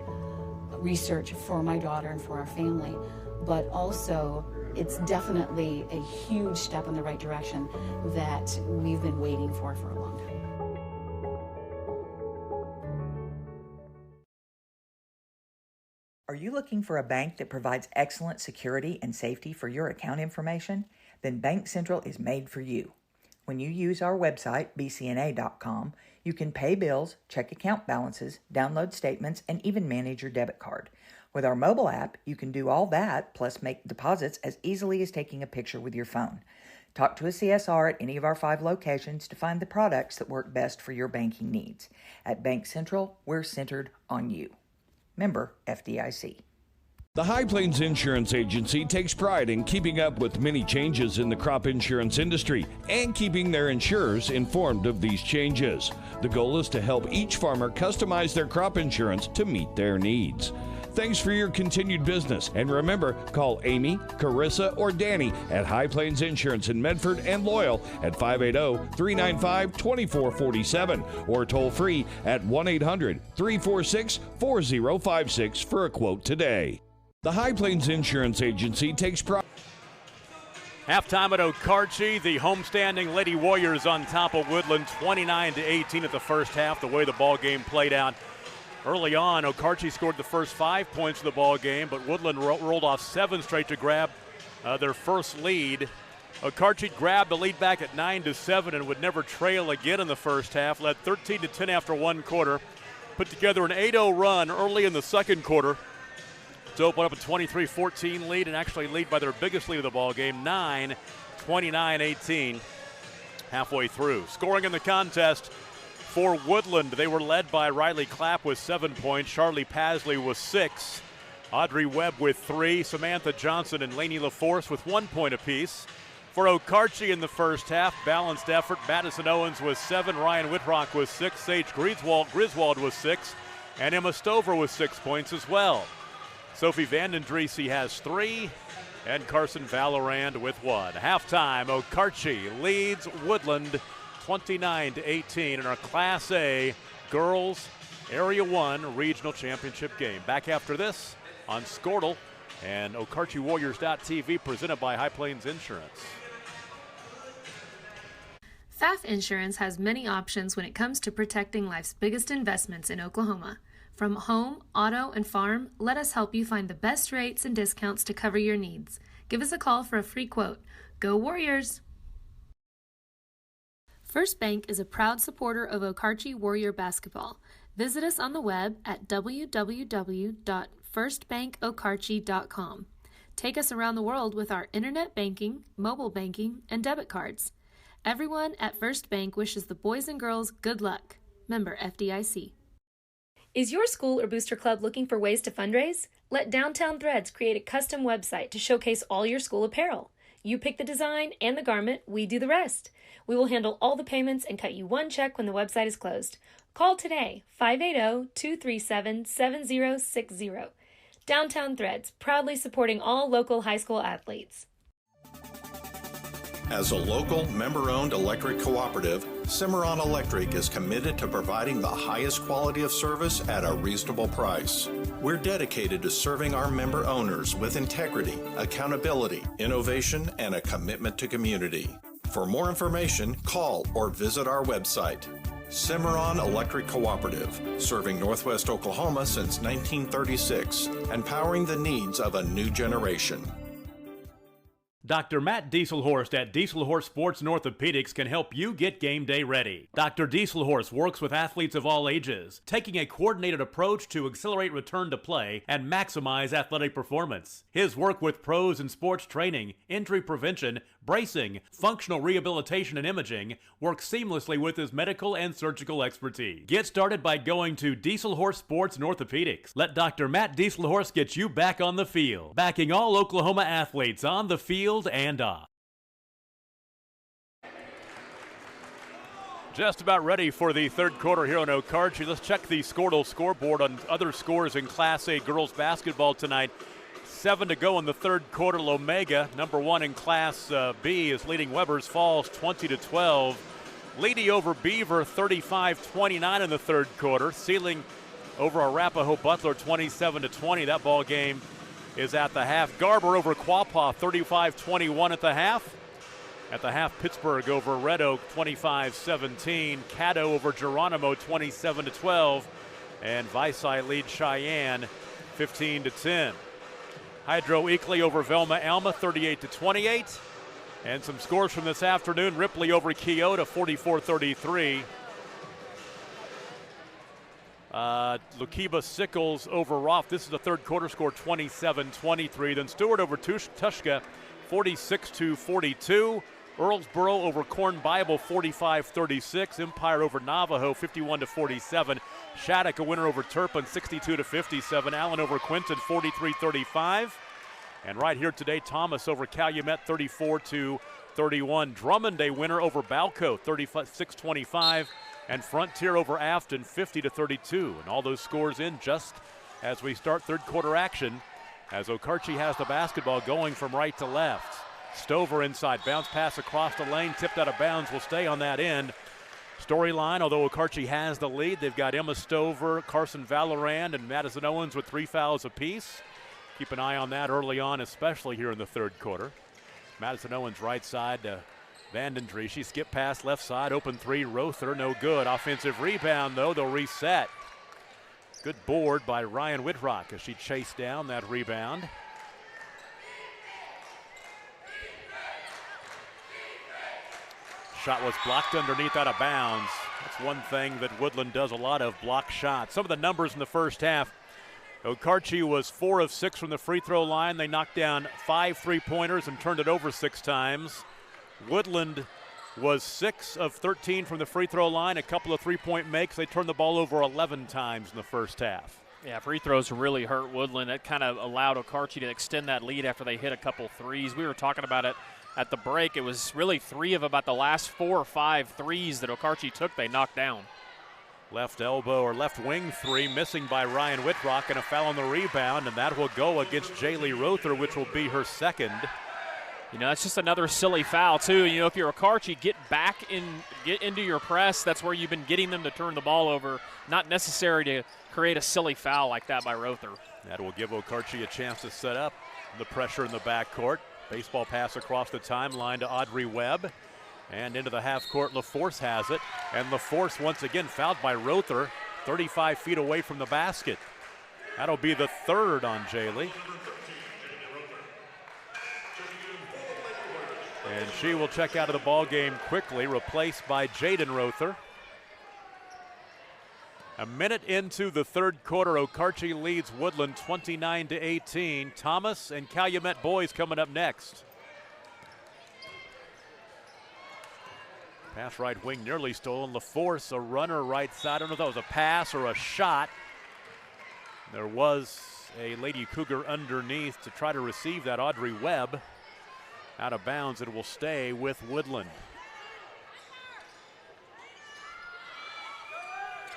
research for my daughter and for our family, but also it's definitely a huge step in the right direction that we've been waiting for a long time. Are you looking for a bank that provides excellent security and safety for your account information? Then Bank Central is made for you. When you use our website, bcna.com, you can pay bills, check account balances, download statements, and even manage your debit card. With our mobile app, you can do all that, plus make deposits as easily as taking a picture with your phone. Talk to a CSR at any of our 5 locations to find the products that work best for your banking needs. At Bank Central, we're centered on you. Member FDIC. The High Plains Insurance Agency takes pride in keeping up with many changes in the crop insurance industry and keeping their insurers informed of these changes. The goal is to help each farmer customize their crop insurance to meet their needs. Thanks for your continued business. And remember, call Amy, Carissa, or Danny at High Plains Insurance in Medford and Loyal at 580-395-2447 or toll free at 1-800-346-4056 for a quote today. The High Plains Insurance Agency takes pride. Halftime at Okarche, the homestanding Lady Warriors on top of Woodland, 29-18 at the first half, the way the ball game played out. Early on, Okarche scored the first 5 points of the ball game, but Woodland rolled off 7 straight to grab their first lead. Okarche grabbed the lead back at 9-7 and would never trail again in the first half. Led 13-10 after one quarter. Put together an 8-0 run early in the second quarter to open up a 23-14 lead and actually lead by their biggest lead of the ball game, 29-18 halfway through. Scoring in the contest for Woodland, they were led by Riley Clapp with 7 points, Charlie Pasley with 6, Audrey Webb with 3, Samantha Johnson and Lainey LaForce with 1 point apiece. For Okarche in the first half, balanced effort. Madison Owens with 7, Ryan Whitrock with 6, Sage Griswold with 6, and Emma Stover with 6 points as well. Sophie Vandendriessy has 3, and Carson Valorand with 1. Halftime, Okarche leads Woodland 29-18 in our Class A Girls Area 1 Regional Championship game. Back after this on Squirtle and OkarcheWarriors.tv, presented by High Plains Insurance. FAF Insurance has many options when it comes to protecting life's biggest investments in Oklahoma. From home, auto, and farm, let us help you find the best rates and discounts to cover your needs. Give us a call for a free quote. Go Warriors! First Bank is a proud supporter of Okarche Warrior basketball. Visit us on the web at www.firstbankokarche.com. Take us around the world with our internet banking, mobile banking, and debit cards. Everyone at First Bank wishes the boys and girls good luck. Member FDIC. Is your school or booster club looking for ways to fundraise? Let Downtown Threads create a custom website to showcase all your school apparel. You pick the design and the garment, we do the rest. We will handle all the payments and cut you one check when the website is closed. Call today, 580-237-7060. Downtown Threads, proudly supporting all local high school athletes. As a local, member-owned electric cooperative, Cimarron Electric is committed to providing the highest quality of service at a reasonable price. We're dedicated to serving our member owners with integrity, accountability, innovation, and a commitment to community. For more information, call or visit our website. Cimarron Electric Cooperative, serving Northwest Oklahoma since 1936 and powering the needs of a new generation. Dr. Matt Dieselhorst at Dieselhorst Sports and Orthopedics can help you get game day ready. Dr. Dieselhorst works with athletes of all ages, taking a coordinated approach to accelerate return to play and maximize athletic performance. His work with pros in sports training, injury prevention, bracing, functional rehabilitation, and imaging works seamlessly with his medical and surgical expertise. Get started by going to Dieselhorst Sports and Orthopedics. Let Dr. Matt Dieselhorst get you back on the field, backing all Oklahoma athletes on the field and off. Just about ready for the third quarter here on Okarche. Let's check the Squirtle scoreboard on other scores in Class A girls basketball tonight. 7 to go in the third quarter. Lomega, number 1 in Class B, is leading Webbers Falls 20-12. Leading over Beaver 35-29 in the third quarter. Sealing over Arapahoe Butler 27-20. That ball game is at the half. Garber over Quapaw 35-21 at the half. At the half, Pittsburgh over Red Oak 25-17. Caddo over Geronimo 27-12. And Visay leads Cheyenne 15-10. Hydro Eakly over Velma Alma, 38-28. And some scores from this afternoon: Ripley over Keota, 44-33. Lukiba Sickles over Roth. This is the third quarter score, 27-23. Then Stewart over Tushka, 46-42. Earlsboro over Corn Bible, 45-36. Empire over Navajo, 51-47. Shattuck a winner over Turpin, 62-57. Allen over Quinton, 43-35. And right here today, Thomas over Calumet, 34-31. Drummond a winner over Balco, 36-25. And Frontier over Afton, 50-32. And all those scores in just as we start third quarter action, as Okarche has the basketball going from right to left. Stover inside, bounce pass across the lane, tipped out of bounds, will stay on that end. Storyline, although Okarche has the lead, they've got Emma Stover, Carson Valorand, and Madison Owens with 3 fouls apiece. Keep an eye on that early on, especially here in the third quarter. Madison Owens right side to Vandendry. She skipped past left side, open three, Rother, no good. Offensive rebound, though, they'll reset. Good board by Ryan Whitrock as she chased down that rebound. Shot was blocked underneath, out of bounds. That's one thing that Woodland does a lot of, block shots. Some of the numbers in the first half. Okarche was 4 of 6 from the free throw line. They knocked down 5 3-pointers and turned it over 6 times. Woodland was 6 of 13 from the free throw line, a couple of 3-point makes. They turned the ball over 11 times in the first half. Yeah, free throws really hurt Woodland. That kind of allowed Okarche to extend that lead after they hit a couple threes. We were talking about it at the break. It was really 3 of about the last 4 or 5 threes that Okarche took, they knocked down. Left elbow or left wing 3, missing by Ryan Whitrock, and a foul on the rebound, and that will go against Jaylee Rother, which will be her second. You know, that's just another silly foul, too. You know, if you're Okarche, get into your press. That's where you've been getting them to turn the ball over. Not necessary to create a silly foul like that by Rother. That will give Okarche a chance to set up the pressure in the backcourt. Baseball pass across the timeline to Audrey Webb. And into the half court, LaForce has it. And LaForce once again fouled by Rother, 35 feet away from the basket. That'll be the third on Jaylee. And she will check out of the ball game quickly, replaced by Jaden Rother. A minute into the third quarter, Okarche leads Woodland 29-18. Thomas and Calumet boys coming up next. Pass right wing nearly stolen. LaForce, a runner right side. I don't know if that was a pass or a shot. There was a Lady Cougar underneath to try to receive that. Audrey Webb out of bounds. It will stay with Woodland.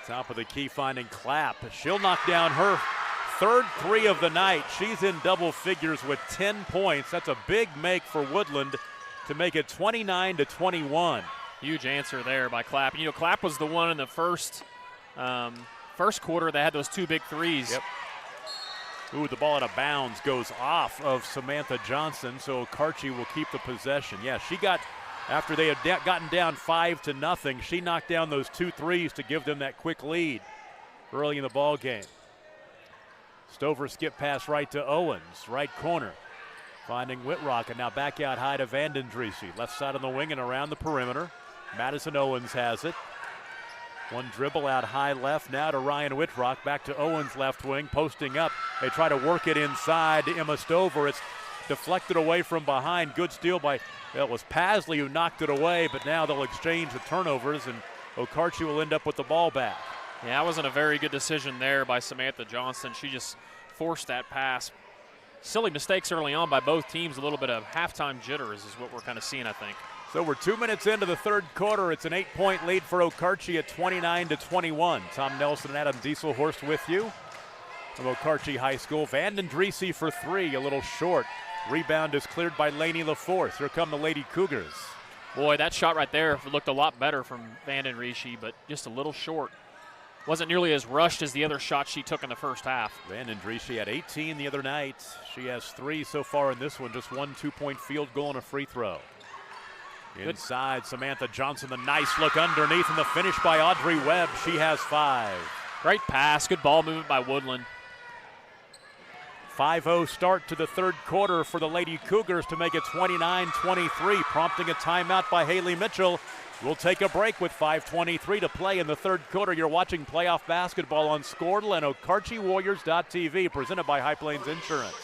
Top of the key finding Clapp. She'll knock down her third 3 of the night. She's in double figures with 10 points. That's a big make for Woodland to make it 29-21. Huge answer there by Clapp. You know, Clapp was the one in the first quarter that had those 2 big threes. Yep. Ooh, the ball out of bounds goes off of Samantha Johnson, so Okarche will keep the possession. Yeah, she got, after they had gotten down 5-0, she knocked down those 2 threes to give them that quick lead early in the ball game. Stover skip pass right to Owens, right corner. Finding Whitrock, and now back out high to Vandendriessy. Left side on the wing and around the perimeter. Madison Owens has it. One dribble out high left now to Ryan Whitrock. Back to Owens left wing, posting up. They try to work it inside to Emma Stover. It's deflected away from behind. Good steal by, it was Pasley who knocked it away, but now they'll exchange the turnovers, and Okarche will end up with the ball back. Yeah, that wasn't a very good decision there by Samantha Johnson. She just forced that pass. Silly mistakes early on by both teams. A little bit of halftime jitters is what we're kind of seeing, I think. So we're 2 minutes into the third quarter. It's an 8-point lead for Okarche at 29-21. Tom Nelson and Adam Dieselhorst with you from Okarche High School. Vandendriessy for 3, a little short. Rebound is cleared by Lainey LaForce. Here come the Lady Cougars. Boy, that shot right there looked a lot better from Vandendriessy, but just a little short. Wasn't nearly as rushed as the other shots she took in the first half. Vandendriessy had 18 the other night. She has 3 so far in this one. Just 1 2-point field goal and a free throw. Inside, Samantha Johnson, the nice look underneath, and the finish by Audrey Webb. She has 5. Great pass, good ball movement by Woodland. 5-0 start to the third quarter for the Lady Cougars to make it 29-23, prompting a timeout by Haley Mitchell. We'll take a break with 5:23 to play in the third quarter. You're watching playoff basketball on Squirtle and OkarcheWarriors.tv, presented by High Plains Insurance.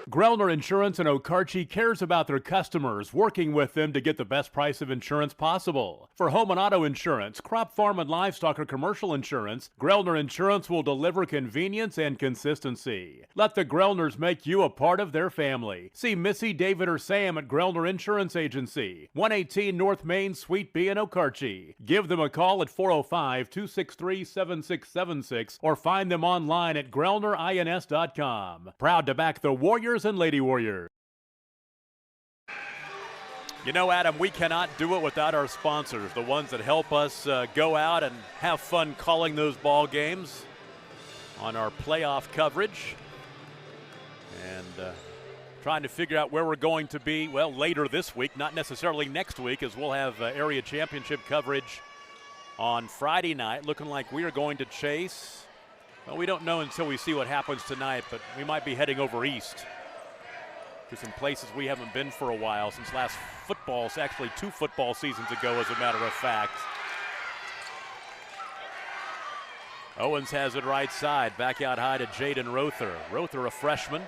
Grellner Insurance in Okarche cares about their customers, working with them to get the best price of insurance possible. For home and auto insurance, crop, farm, and livestock or commercial insurance, Grellner Insurance will deliver convenience and consistency. Let the Grellners make you a part of their family. See Missy, David, or Sam at Grellner Insurance Agency, 118 North Main, Suite B in Okarche. Give them a call at 405-263-7676 or find them online at grellnerins.com. Proud to back the Warriors and Lady Warriors. You know, Adam, we cannot do it without our sponsors, the ones that help us go out and have fun calling those ball games on our playoff coverage and trying to figure out where we're going to be, well, later this week, not necessarily next week, as we'll have area championship coverage on Friday night. Looking like we are going to chase. Well, we don't know until we see what happens tonight, but we might be heading over east to some places we haven't been for a while since last football, actually 2 football seasons ago, as a matter of fact. Owens has it right side, back out high to Jaden Rother. Rother, a freshman.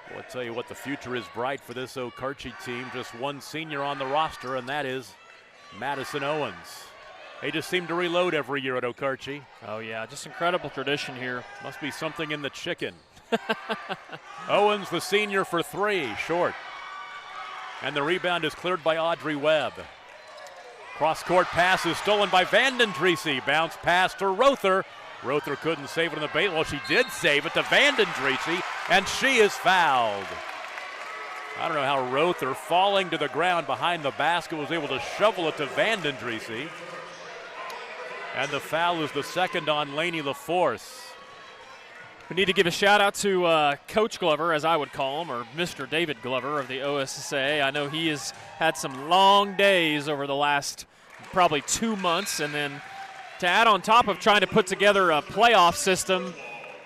Well, I'll tell you what, the future is bright for this Okarche team. Just one senior on the roster, and that is Madison Owens. They just seem to reload every year at Okarche. Oh, yeah, just incredible tradition here. Must be something in the chicken. Owens, the senior, for 3, short. And the rebound is cleared by Audrey Webb. Cross-court pass is stolen by Vandendriessy. Bounce pass to Rother. Rother couldn't save it in the bait. Well, she did save it to Vandendriessy, and she is fouled. I don't know how Rother, falling to the ground behind the basket, was able to shovel it to Vandendriessy. And the foul is the second on Lainey LaForce. We need to give a shout-out to Coach Glover, as I would call him, or Mr. David Glover of the OSSA. I know he has had some long days over the last probably 2 months, and then to add on top of trying to put together a playoff system,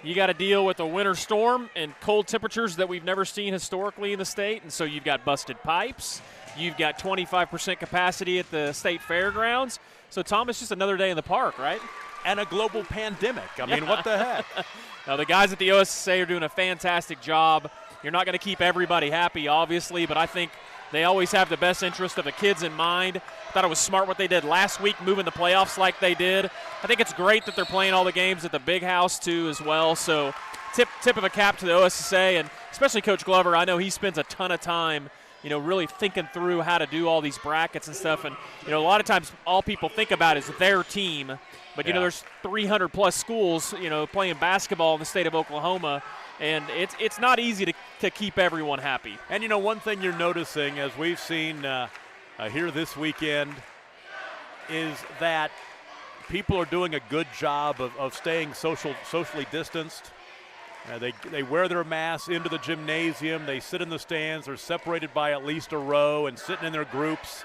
you got to deal with a winter storm and cold temperatures that we've never seen historically in the state, and so you've got busted pipes. You've got 25% capacity at the state fairgrounds. So, Tom, it's just another day in the park, right? And a global pandemic. I mean, what the heck? Now, the guys at the OSSA are doing a fantastic job. You're not going to keep everybody happy, obviously, but I think they always have the best interest of the kids in mind. I thought it was smart what they did last week, moving the playoffs like they did. I think it's great that they're playing all the games at the big house, too, as well. So, tip of a cap to the OSSA, and especially Coach Glover. I know he spends a ton of time, you know, really thinking through how to do all these brackets and stuff. And, you know, a lot of times all people think about is their team. But, you know, there's 300-plus schools, you know, playing basketball in the state of Oklahoma. And it's not easy to keep everyone happy. And, you know, one thing you're noticing, as we've seen here this weekend, is that people are doing a good job of staying socially distanced. They wear their masks into the gymnasium. They sit in the stands. They're separated by at least a row and sitting in their groups.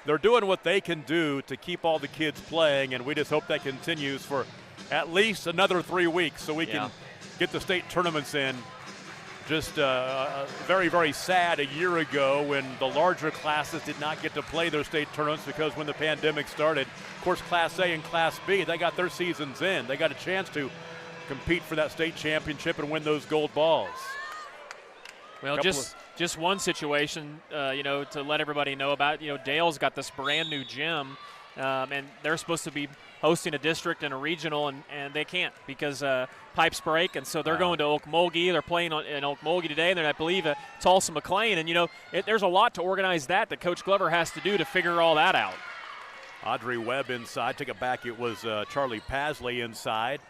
They're doing what they can do to keep all the kids playing, and we just hope that continues for at least another 3 weeks so we can get the state tournaments in. Just very, very sad a year ago when the larger classes did not get to play their state tournaments because when the pandemic started, of course, Class A and Class B, they got their seasons in. They got a chance to compete for that state championship and win those gold balls. Well, just one situation, you know, to let everybody know about. You know, Dale's got this brand new gym, and they're supposed to be hosting a district and a regional, and they can't because pipes break, and so they're going to Okmulgee. They're playing in Okmulgee today, and then I believe Tulsa McLean. And, you know, there's a lot to organize that Coach Glover has to do to figure all that out. Audrey Webb inside. Take it back. It was Charlie Pasley inside.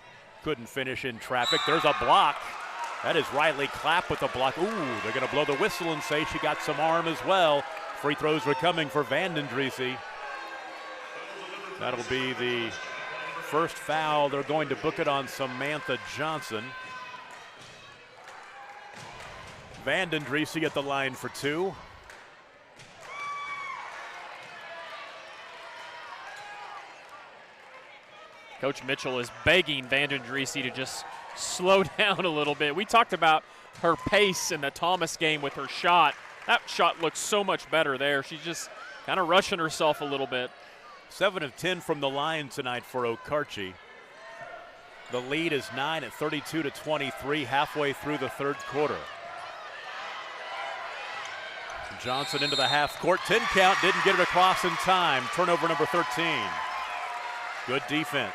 Couldn't finish in traffic. There's a block. That is Riley Clapp with the block. Ooh, they're going to blow the whistle and say she got some arm as well. Free throws are coming for Vandendriessy. That'll be the first foul. They're going to book it on Samantha Johnson. Vandendriessy at the line for 2. Coach Mitchell is begging Vanden Driese to just slow down a little bit. We talked about her pace in the Thomas game with her shot. That shot looks so much better there. She's just kind of rushing herself a little bit. 7 of 10 from the line tonight for Okarche. The lead is 9 at 32-23, halfway through the third quarter. Johnson into the half court. 10 count, didn't get it across in time. Turnover number 13. Good defense.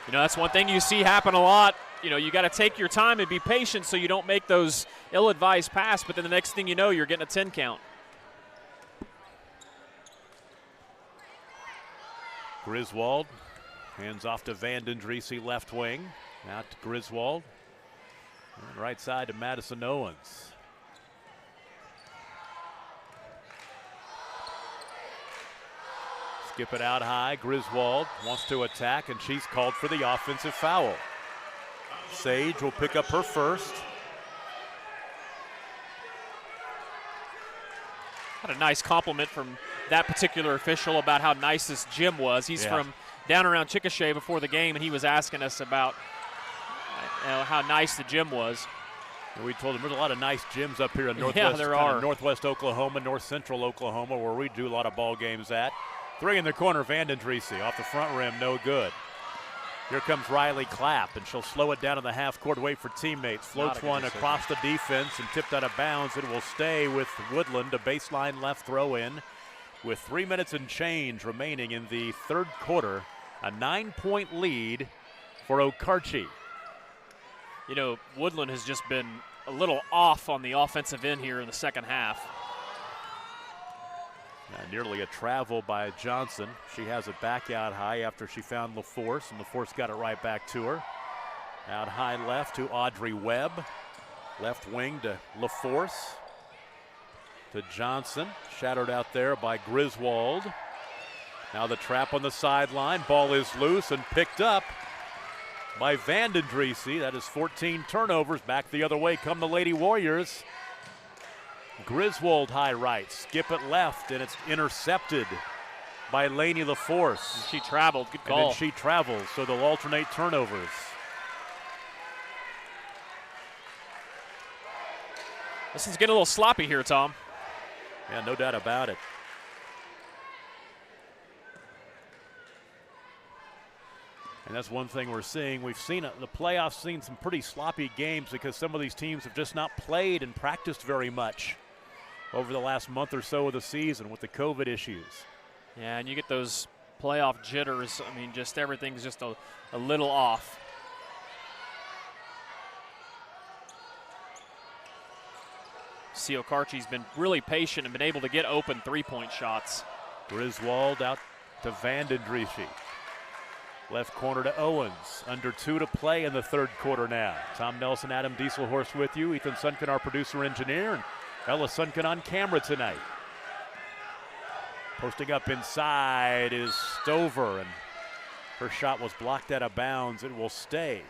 You know, that's one thing you see happen a lot. You know, you got to take your time and be patient so you don't make those ill-advised passes, but then the next thing you know, you're getting a 10 count. Griswold hands off to Vanden Driese, left wing. Out to Griswold. And right side to Madison Owens. Skip it out high. Griswold wants to attack, and she's called for the offensive foul. Sage will pick up her first. Had a nice compliment from that particular official about how nice this gym was. He's from down around Chickasha before the game, and he was asking us about how nice the gym was. And we told him there's a lot of nice gyms up here in Northwest Oklahoma, North Central Oklahoma, where we do a lot of ball games at. 3 in the corner, Vanden Driese off the front rim, no good. Here comes Riley Clapp, and she'll slow it down in the half court, wait for teammates. Floats one across the defense and tipped out of bounds. It will stay with Woodland, a baseline left throw in. With 3 minutes and change remaining in the third quarter, a 9-point lead for Okarche. You know, Woodland has just been a little off on the offensive end here in the second half. Nearly a travel by Johnson. She has it back out high after she found LaForce, and LaForce got it right back to her. Out high left to Audrey Webb. Left wing to LaForce. To Johnson. Shadowed out there by Griswold. Now the trap on the sideline. Ball is loose and picked up by Vanden Driese. That is 14 turnovers. Back the other way come the Lady Warriors. Griswold high right, skip it left, and it's intercepted by Laney LaForce. She traveled, good call. And then she travels, so they'll alternate turnovers. This is getting a little sloppy here, Tom. Yeah, no doubt about it. And that's one thing we're seeing. We've seen the playoffs, seen some pretty sloppy games because some of these teams have just not played and practiced very much over the last month or so of the season with the COVID issues. Yeah, and you get those playoff jitters. I mean, just everything's just a little off. See, Okarche's been really patient and been able to get open three-point shots. Griswold out to Vanden Driese. Left corner to Owens. Under 2 to play in the third quarter now. Tom Nelson, Adam Dieselhorst with you. Ethan Sunken, our producer-engineer, and Ella Sunken on camera tonight. Posting up inside is Stover, and her shot was blocked out of bounds. It will stay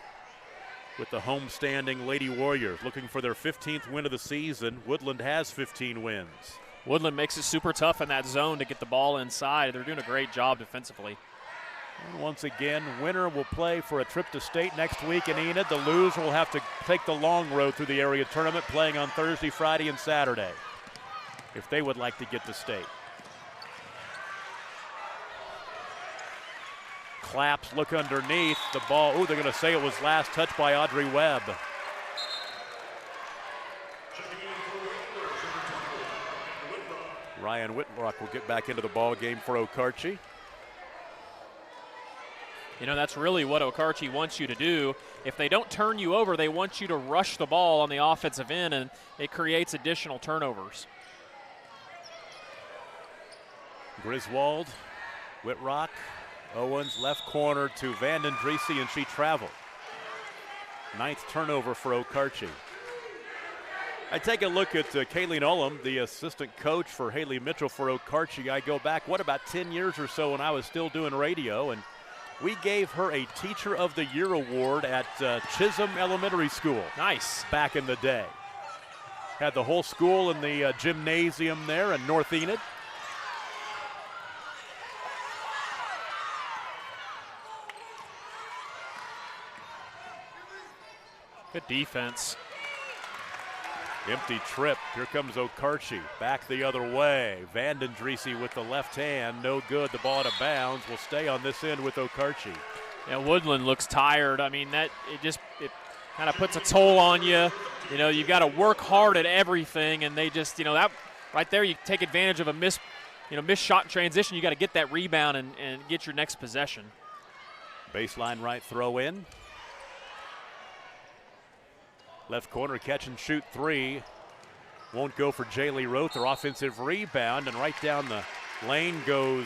with the homestanding Lady Warriors, looking for their 15th win of the season. Woodland has 15 wins. Woodland makes it super tough in that zone to get the ball inside. They're doing a great job defensively. And once again, winner will play for a trip to state next week in Enid. The loser will have to take the long road through the area tournament, playing on Thursday, Friday, and Saturday, if they would like to get to state. Claps, look underneath the ball. Oh, they're going to say it was last touch by Audrey Webb. Ryan Whitrock will get back into the ball game for Okarche. You know, that's really what Okarche wants you to do. If they don't turn you over, they want you to rush the ball on the offensive end, and it creates additional turnovers. Griswold, Whitrock, Owens left corner to Vanden Driese, and she traveled. 9th turnover for Okarche. I take a look at Kayleen Ullum, the assistant coach for Haley Mitchell for Okarche. I go back, about 10 years or so when I was still doing radio, and we gave her a Teacher of the Year award at Chisholm Elementary School. Nice. Back in the day. Had the whole school in the gymnasium there in North Enid. Good defense. Empty trip. Here comes Okarche. Back the other way. Vandendriessy with the left hand. No good. The ball out of bounds. Will stay on this end with Okarche. Yeah, Woodland looks tired. I mean, it kind of puts a toll on you. You know, you got to work hard at everything, and they just, that right there, you take advantage of a missed shot in transition. You got to get that rebound and get your next possession. Baseline right throw in. Left corner catch and shoot three. Won't go for Jaylee Roth. Their offensive rebound, and right down the lane goes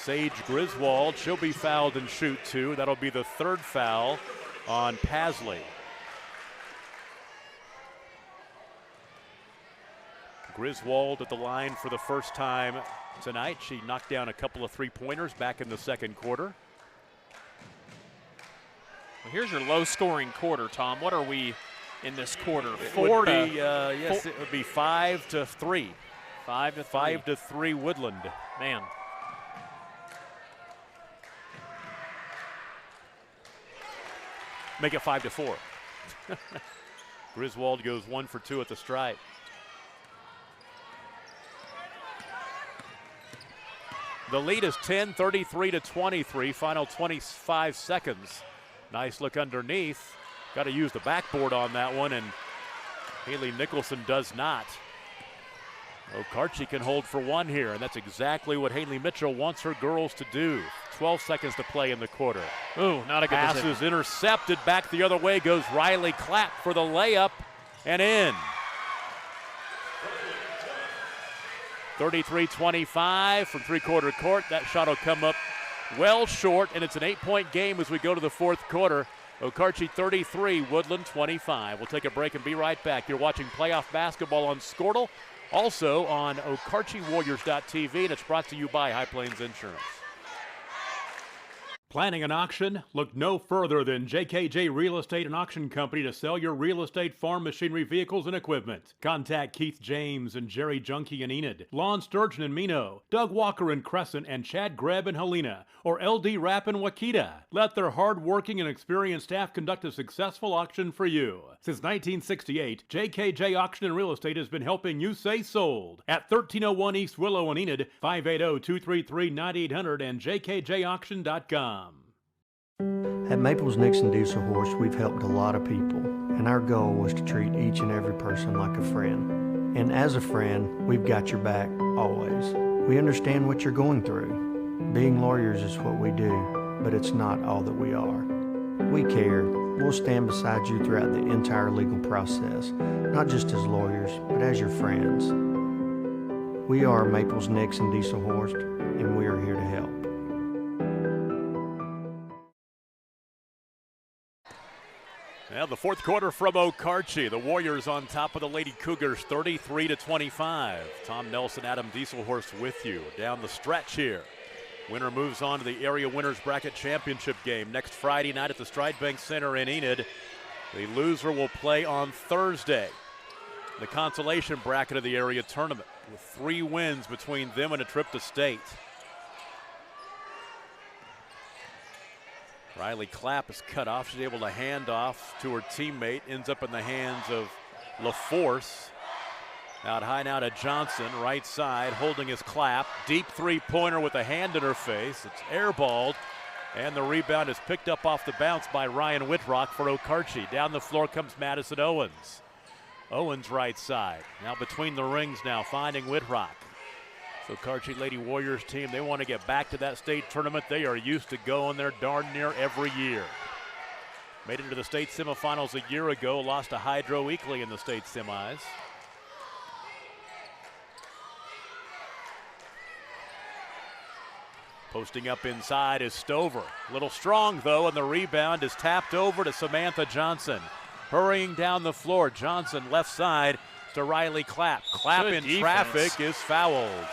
Sage Griswold. She'll be fouled and shoot two. That'll be the third foul on Pasley. Griswold at the line for the first time tonight. She knocked down a couple of three-pointers back in the second quarter. Well, here's your low-scoring quarter, Tom. What are we in this quarter? It would be 5-3. 5-3 Woodland. Man. Make it 5-4. Griswold goes 1 for 2 at the stripe. The lead is 10, 33-23, final 25 seconds. Nice look underneath. Got to use the backboard on that one, and Haley Nicholson does not. Okarche can hold for one here, and that's exactly what Haley Mitchell wants her girls to do. 12 seconds to play in the quarter. Ooh, not a good pass decision. is intercepted. Back the other way goes Riley Clapp for the layup, and in. 33-25 from three-quarter court. That shot will come up well short, and it's an 8-point game as we go to the fourth quarter. Okarche 33, Woodland 25. We'll take a break and be right back. You're watching playoff basketball on Squirtle, also on OkarcheWarriors.tv, and it's brought to you by High Plains Insurance. Planning an auction? Look no further than JKJ Real Estate and Auction Company to sell your real estate, farm machinery, vehicles, and equipment. Contact Keith James and Jerry Junkie in Enid, Lon Sturgeon in Mino, Doug Walker in Crescent, and Chad Grebb in Helena, or LD Rapp in Wakita. Let their hard-working and experienced staff conduct a successful auction for you. Since 1968, JKJ Auction and Real Estate has been helping you say sold. At 1301 East Willow in Enid, 580-233-9800 and jkjauction.com. At Maples Nixon Diesel Horse, we've helped a lot of people, and our goal was to treat each and every person like a friend. And as a friend, we've got your back, always. We understand what you're going through. Being lawyers is what we do, but it's not all that we are. We care. We'll stand beside you throughout the entire legal process, not just as lawyers, but as your friends. We are Maples Nixon Diesel Horse, and we are here to help. Now the fourth quarter from Okarche. The Warriors on top of the Lady Cougars 33-25. Tom Nelson, Adam Dieselhorst with you down the stretch here. Winner moves on to the Area Winners Bracket Championship game next Friday night at the Stride Bank Center in Enid. The loser will play on Thursday. The consolation bracket of the area tournament with 3 wins between them and a trip to state. Riley Clapp is cut off. She's able to hand off to her teammate. Ends up in the hands of LaForce. Out high now to Johnson, right side, holding his Clapp. Deep three-pointer with a hand in her face. It's airballed, and the rebound is picked up off the bounce by Ryan Whitrock for Okarche. Down the floor comes Madison Owens. Owens right side. Now between the rings now, finding Whitrock. So Okarche Lady Warriors team, they want to get back to that state tournament. They are used to going there darn near every year. Made it to the state semifinals a year ago, lost to Hydro Eakley in the state semis. Posting up inside is Stover. A little strong though, and the rebound is tapped over to Samantha Johnson. Hurrying down the floor, Johnson left side to Riley Clapp. Clapp Good in defense. traffic is fouled.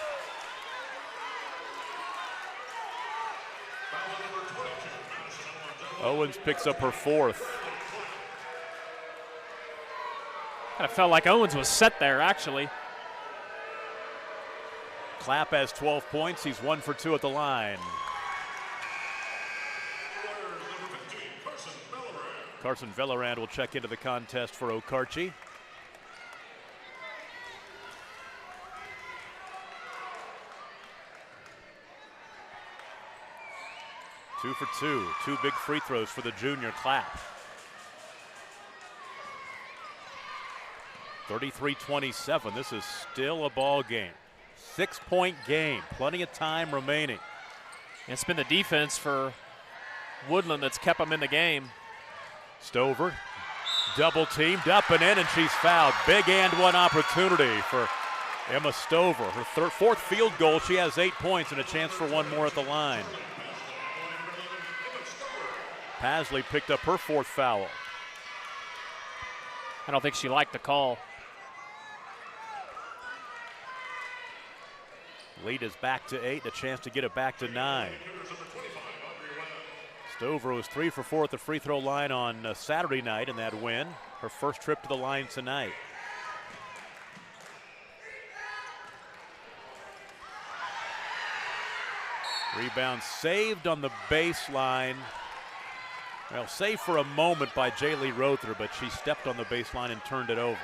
Owens picks up her 4th. Kind of felt like Owens was set there, actually. Clapp has 12 points. He's 1 for 2 at the line. Carson Vellerand will check into the contest for Okarche. Two for two. Two big free throws for the junior Clapp. 33-27. This is still a ball game. 6-point game. Plenty of time remaining. It's been the defense for Woodland that's kept them in the game. Stover, double teamed up and in, and she's fouled. Big and one opportunity for Emma Stover. Her fourth field goal. She has 8 points and a chance for one more at the line. Pasley picked up her fourth foul. I don't think she liked the call. Lead is back to 8, a chance to get it back to 9. Stover was 3 for 4 at the free throw line on Saturday night in that win. Her first trip to the line tonight. Rebound saved on the baseline. Well, saved for a moment by Jaylee Rother, but she stepped on the baseline and turned it over.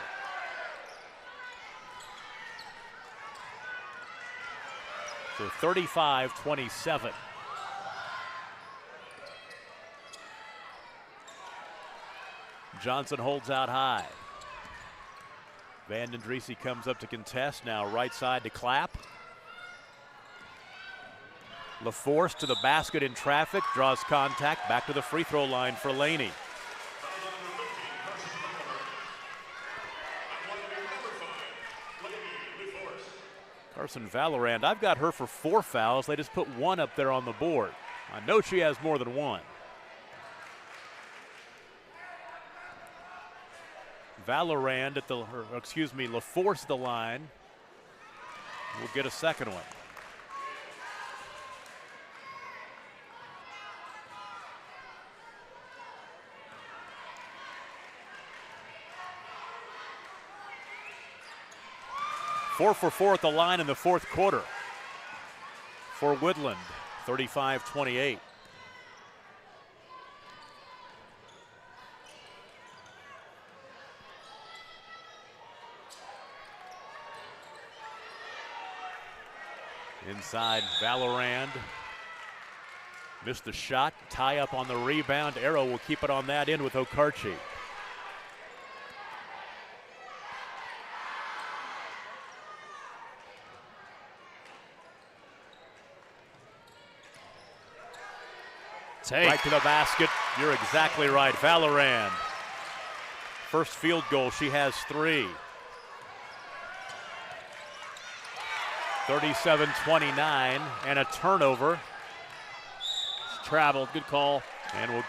So 35-27. Johnson holds out high. Vanden Driese comes up to contest. Now right side to Clapp. LaForce to the basket in traffic, draws contact, back to the free throw line for Laney. Carson Vellerand, I've got her for 4 fouls. They just put 1 up there on the board. I know she has more than 1. Vellerand at LaForce the line. We'll get a second one. Four for 4 at the line in the fourth quarter for Woodland, 35-28. Inside, Vellerand missed the shot, tie up on the rebound. Arrow will keep it on that end with Okarche. Right to the basket. You're exactly right. Vellerand. First field goal, she has 3. 37-29 and a turnover. It's traveled, good call. And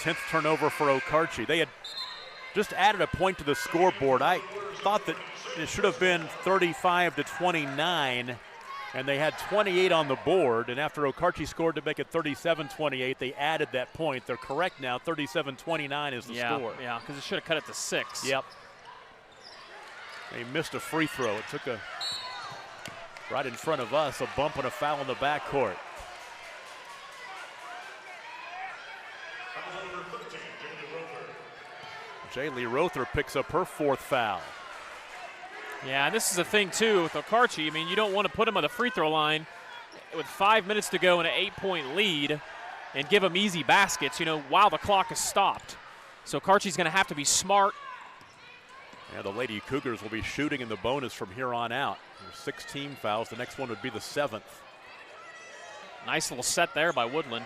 10th turnover for Okarche. They had just added a point to the scoreboard. I thought that it should have been 35-29. And they had 28 on the board, and after Okarche scored to make it 37-28, they added that point. They're correct now, 37-29 is the score. Yeah, because it should have cut it to 6. Yep. They missed a free throw. It took right in front of us, a bump and a foul in the backcourt. Jaylee Rother picks up her 4th foul. Yeah, and this is the thing, too, with Okarche. I mean, you don't want to put him on the free throw line with 5 minutes to go and an 8-point lead and give him easy baskets, while the clock is stopped. So Okarche's going to have to be smart. Yeah, the Lady Cougars will be shooting in the bonus from here on out. There's 6 team fouls. The next one would be the 7th. Nice little set there by Woodland.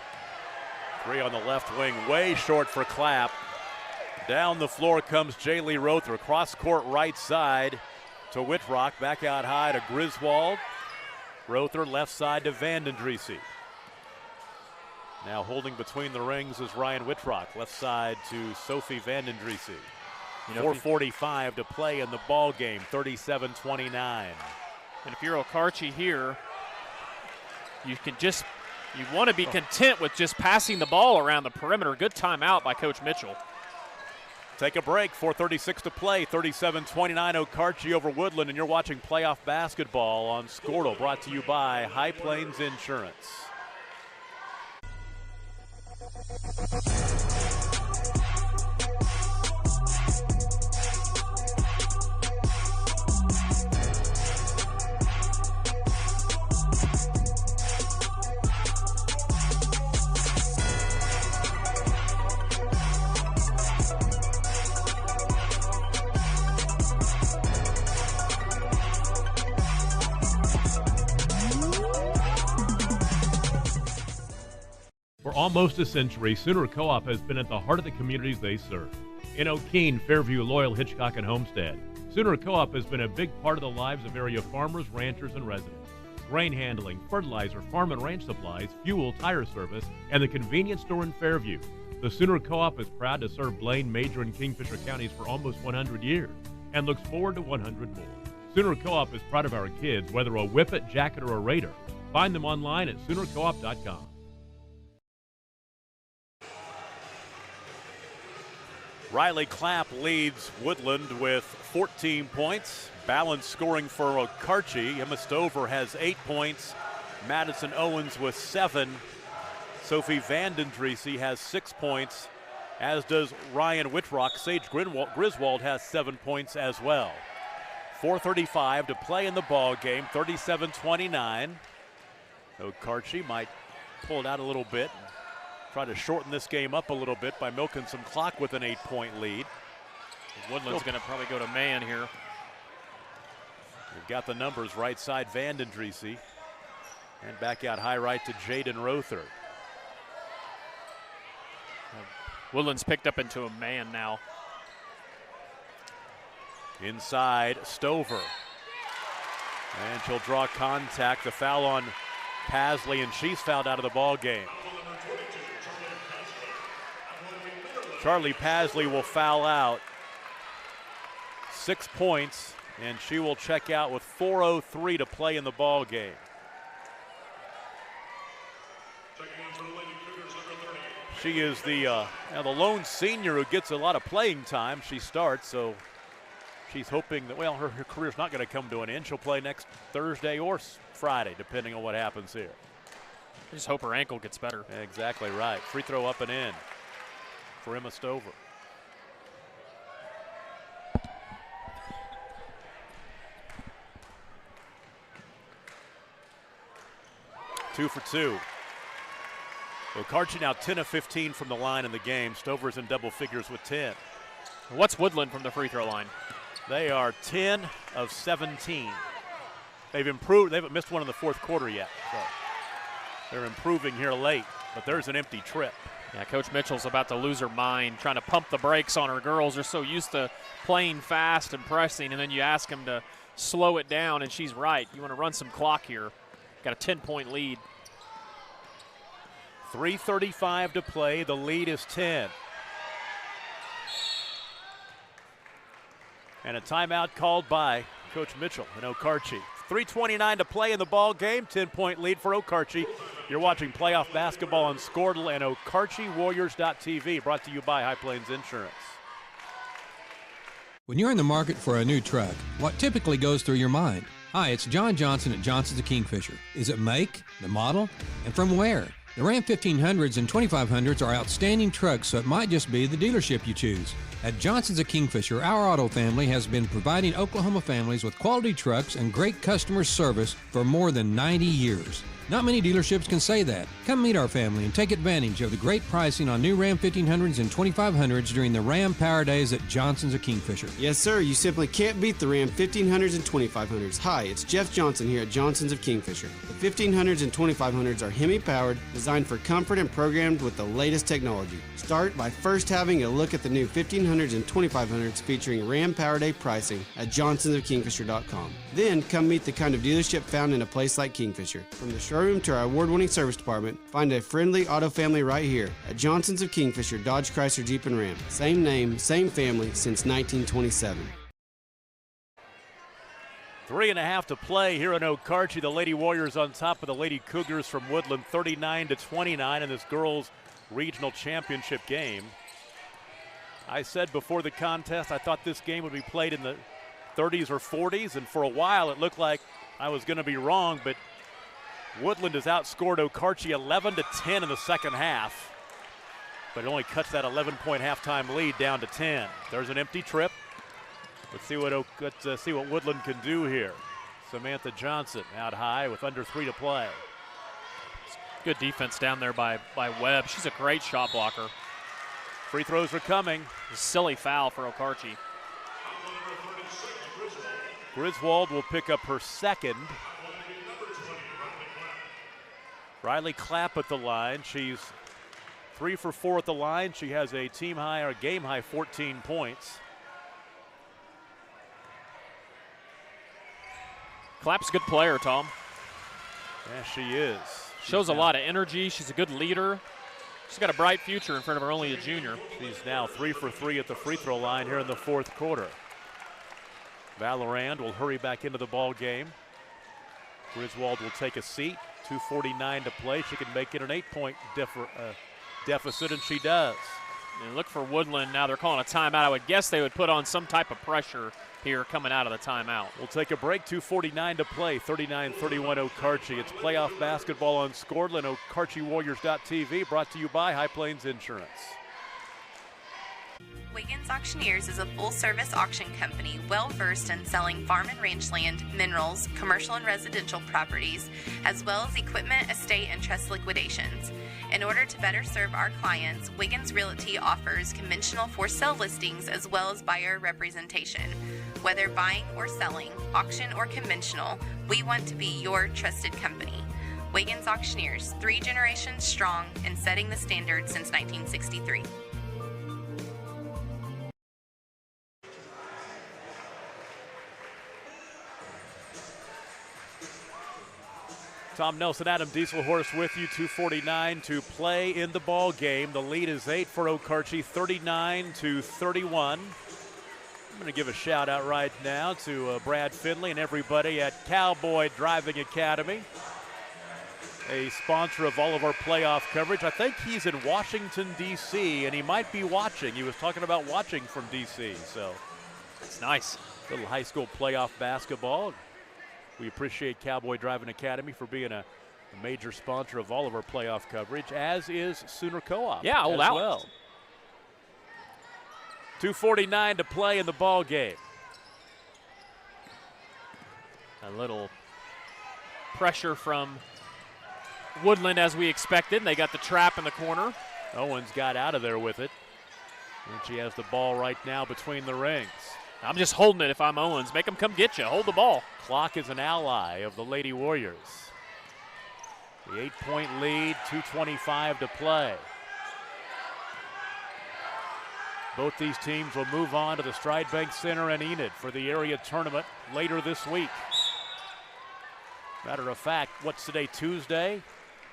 3 on the left wing, way short for Clapp. Down the floor comes Jaylee Rother, cross court right side to Whitrock, back out high to Griswold. Rother left side to Vanden Driese. Now holding between the rings is Ryan Whitrock, left side to Sophie Vanden Driese. 4:45 to play in the ball game, 37-29. And if you're Okarche here, you want to be content with just passing the ball around the perimeter. Good timeout by Coach Mitchell. Take a break, 4:36 to play, 37-29 Okarche over Woodland, and you're watching playoff basketball on Squirtle, brought to you by High Plains Insurance. For almost a century, Sooner Co-op has been at the heart of the communities they serve. In Okeene, Fairview, Loyal, Hitchcock, and Homestead, Sooner Co-op has been a big part of the lives of area farmers, ranchers, and residents. Grain handling, fertilizer, farm and ranch supplies, fuel, tire service, and the convenience store in Fairview. The Sooner Co-op is proud to serve Blaine, Major, and Kingfisher counties for almost 100 years and looks forward to 100 more. Sooner Co-op is proud of our kids, whether a whippet, jacket, or a raider. Find them online at SoonerCoop.com. Riley Clapp leads Woodland with 14 points. Balanced scoring for Okarche. Emma Stover has 8 points. Madison Owens with 7. Sophie Vandendriessy has 6 points, as does Ryan Whitrock. Sage Griswold has 7 points as well. 4:35 to play in the ball game, 37-29. Okarche might pull it out a little bit and try to shorten this game up a little bit by milking some clock with an 8-point lead. Woodland's going to probably go to man here. We've got the numbers right side, Vandendriessy, and back out high right to Jaden Rother. Woodland's picked up into a man now. Inside, Stover. And she'll draw contact. The foul on Pasley, and she's fouled out of the ball game. Charlie Pasley will foul out. 6 points, and she will check out with 4:03 to play in the ball game. She is the lone senior who gets a lot of playing time. She starts, so she's hoping that, well, her career's not going to come to an end. She'll play next Thursday or Friday, depending on what happens here. I just hope her ankle gets better. Exactly right. Free throw up and in for Emma Stover. Two for two. Okarche now 10 of 15 from the line in the game. Stover's in double figures with 10. What's Woodland from the free throw line? They are 10 of 17. They've improved. They haven't missed one in the fourth quarter yet. So they're improving here late, but there's an empty trip. Yeah, Coach Mitchell's about to lose her mind, trying to pump the brakes on her girls. They're so used to playing fast and pressing, and then you ask them to slow it down, and she's right. You want to run some clock here. Got a 10-point lead. 3:35 to play. The lead is 10. And a timeout called by Coach Mitchell and Okarche. 3:29 to play in the ball game. 10-point lead for Okarche. You're watching playoff basketball on Scordle and OkarcheWarriors.tv. Brought to you by High Plains Insurance. When you're in the market for a new truck, what typically goes through your mind? Hi, it's John Johnson at Johnson's of Kingfisher. Is it make, the model, and from where? The Ram 1500s and 2500s are outstanding trucks, so it might just be the dealership you choose. At Johnson's of Kingfisher, our auto family has been providing Oklahoma families with quality trucks and great customer service for more than 90 years. Not many dealerships can say that. Come meet our family and take advantage of the great pricing on new Ram 1500s and 2500s during the Ram Power Days at Johnson's of Kingfisher. Yes, sir. You simply can't beat the Ram 1500s and 2500s. Hi, it's Jeff Johnson here at Johnson's of Kingfisher. The 1500s and 2500s are Hemi-powered, designed for comfort and programmed with the latest technology. Start by first having a look at the new 1500s and 2500s featuring Ram Power Day pricing at johnsonsofkingfisher.com. Then come meet the kind of dealership found in a place like Kingfisher. From the showroom to our award-winning service department, find a friendly auto family right here at Johnson's of Kingfisher, Dodge, Chrysler, Jeep, and Ram. Same name, same family since 1927. 3.5 to play here in Okarche. The Lady Warriors on top of the Lady Cougars from Woodland, 39-29 in this girls' regional championship game. I said before the contest I thought this game would be played in the 30s or 40s, and for a while it looked like I was going to be wrong, but Woodland has outscored Okarche 11-10 in the second half, but it only cuts that 11-point halftime lead down to 10. There's an empty trip. Let's see what Woodland can do here. Samantha Johnson out high with under 3 to play. Good defense down there by Webb. She's a great shot blocker. Free throws are coming. A silly foul for Okarche. Griswold will pick up her second. Riley Clapp at the line. She's 3 for 4 at the line. She has a team high or game high 14 points. Clapp's a good player, Tom. Yeah, she is. Shows a lot of energy. She's a good leader. She's got a bright future in front of her, only a junior. She's now 3 for 3 at the free throw line here in the fourth quarter. Valorand will hurry back into the ball game. Griswold will take a seat. 2:49 to play. She can make it an 8-point deficit, and she does. And look for Woodland now. They're calling a timeout. I would guess they would put on some type of pressure here coming out of the timeout. We'll take a break. 2:49 to play. 39-31 Okarche. It's playoff basketball on Scoredland. OkarcheWarriors.tv brought to you by High Plains Insurance. Wiggins Auctioneers is a full-service auction company well-versed in selling farm and range land, minerals, commercial and residential properties, as well as equipment, estate, and trust liquidations. In order to better serve our clients, Wiggins Realty offers conventional for-sale listings as well as buyer representation. Whether buying or selling, auction or conventional, we want to be your trusted company. Wiggins Auctioneers, 3 generations strong and setting the standard since 1963. Tom Nelson, Adam Dieselhorst with you. 2:49 to play in the ball game. The lead is 8 for Okarche, 39-31. I'm going to give a shout out right now to Brad Finley and everybody at Cowboy Driving Academy, a sponsor of all of our playoff coverage. I think he's in Washington, D.C., and he might be watching. He was talking about watching from D.C., so it's nice. Little high school playoff basketball. We appreciate Cowboy Driving Academy for being a major sponsor of all of our playoff coverage, as is Sooner Co-op. Yeah, old Alex. Well. 2:49 to play in the ball game. A little pressure from Woodland as we expected. They got the trap in the corner. Owens got out of there with it. And she has the ball right now between the rings. I'm just holding it if I'm Owens. Make them come get you. Hold the ball. Clock is an ally of the Lady Warriors. The 8-point lead, 2:25 to play. Both these teams will move on to the Stride Bank Center in Enid for the area tournament later this week. Matter of fact, what's today, Tuesday?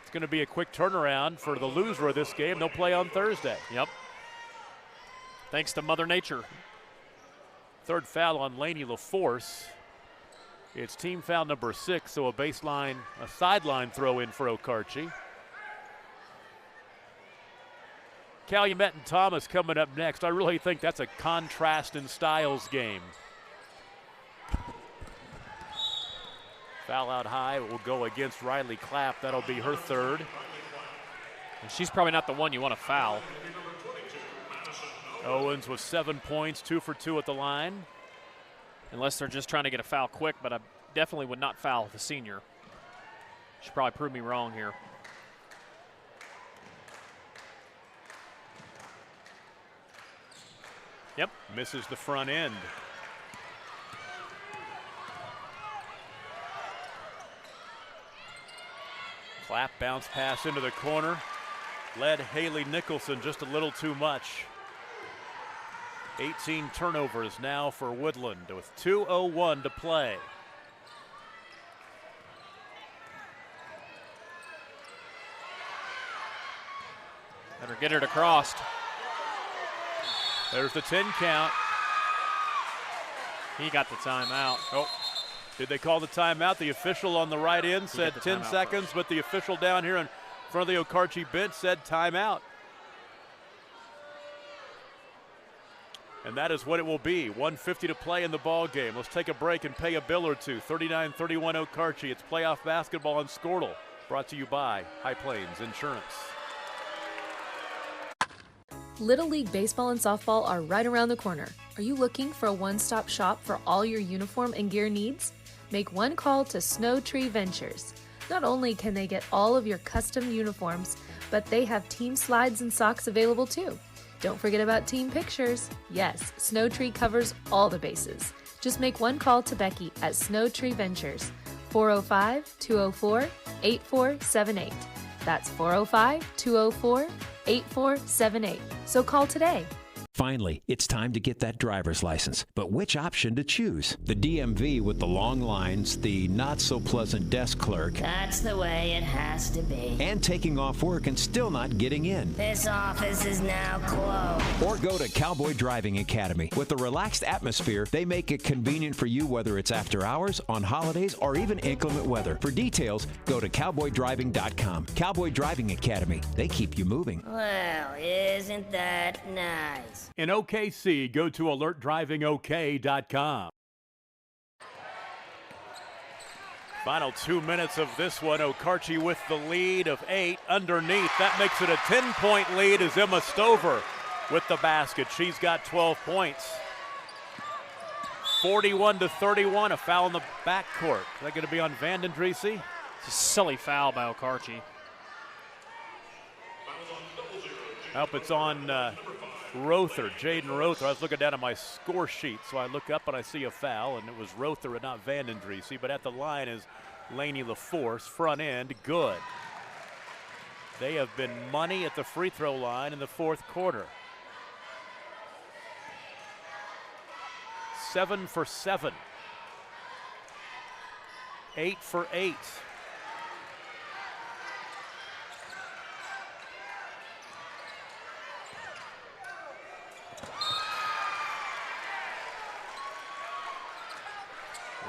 It's going to be a quick turnaround for the loser of this game. They'll play on Thursday. Yep. Thanks to Mother Nature. Third foul on Lainey LaForce. It's team foul number 6, so a sideline throw in for Okarche. Calumet and Thomas coming up next. I really think that's a contrast in styles game. Foul out high will go against Riley Clapp. That'll be her third. And she's probably not the one you want to foul. Owens with 7 points, 2 for 2 at the line. Unless they're just trying to get a foul quick, but I definitely would not foul the senior. Should probably prove me wrong here. Yep. Misses the front end. Clapp bounce pass into the corner. Led Haley Nicholson just a little too much. 18 turnovers now for Woodland with 2:01 to play. Better get it across. There's the 10 count. He got the timeout. Oh, did they call the timeout? The official on the right end said 10 seconds, but the official down here in front of the Okarche bench said timeout. And that is what it will be. 1:50 to play in the ball game. Let's take a break and pay a bill or two. 39-31 Okarche. It's playoff basketball on Scoredle. Brought to you by High Plains Insurance. Little League baseball and softball are right around the corner. Are you looking for a one-stop shop for all your uniform and gear needs? Make one call to Snow Tree Ventures. Not only can they get all of your custom uniforms, but they have team slides and socks available too. Don't forget about team pictures. Yes, Snow Tree covers all the bases. Just make one call to Becky at Snow Tree Ventures, 405-204-8478. That's 405-204-8478. 8478. So call today. Finally, it's time to get that driver's license. But which option to choose? The DMV with the long lines, the not-so-pleasant desk clerk. That's the way it has to be. And taking off work and still not getting in. This office is now closed. Or go to Cowboy Driving Academy. With a relaxed atmosphere, they make it convenient for you whether it's after hours, on holidays, or even inclement weather. For details, go to cowboydriving.com. Cowboy Driving Academy. They keep you moving. Well, isn't that nice? In OKC, go to alertdrivingok.com. Final 2 minutes of this one. Okarche with the lead of 8 underneath. That makes it a 10-point lead as Emma Stover with the basket. She's got 12 points. 41-31, a foul in the backcourt. Is that going to be on Vanden Driese? It's a silly foul by Okarche. I hope it's on Rother, Jaden Rother. I was looking down at my score sheet, so I look up and I see a foul, and it was Rother and not Vanden Driese. But at the line is Lainey LaForce, front end, good. They have been money at the free throw line in the fourth quarter. 7 for 7. 8 for 8.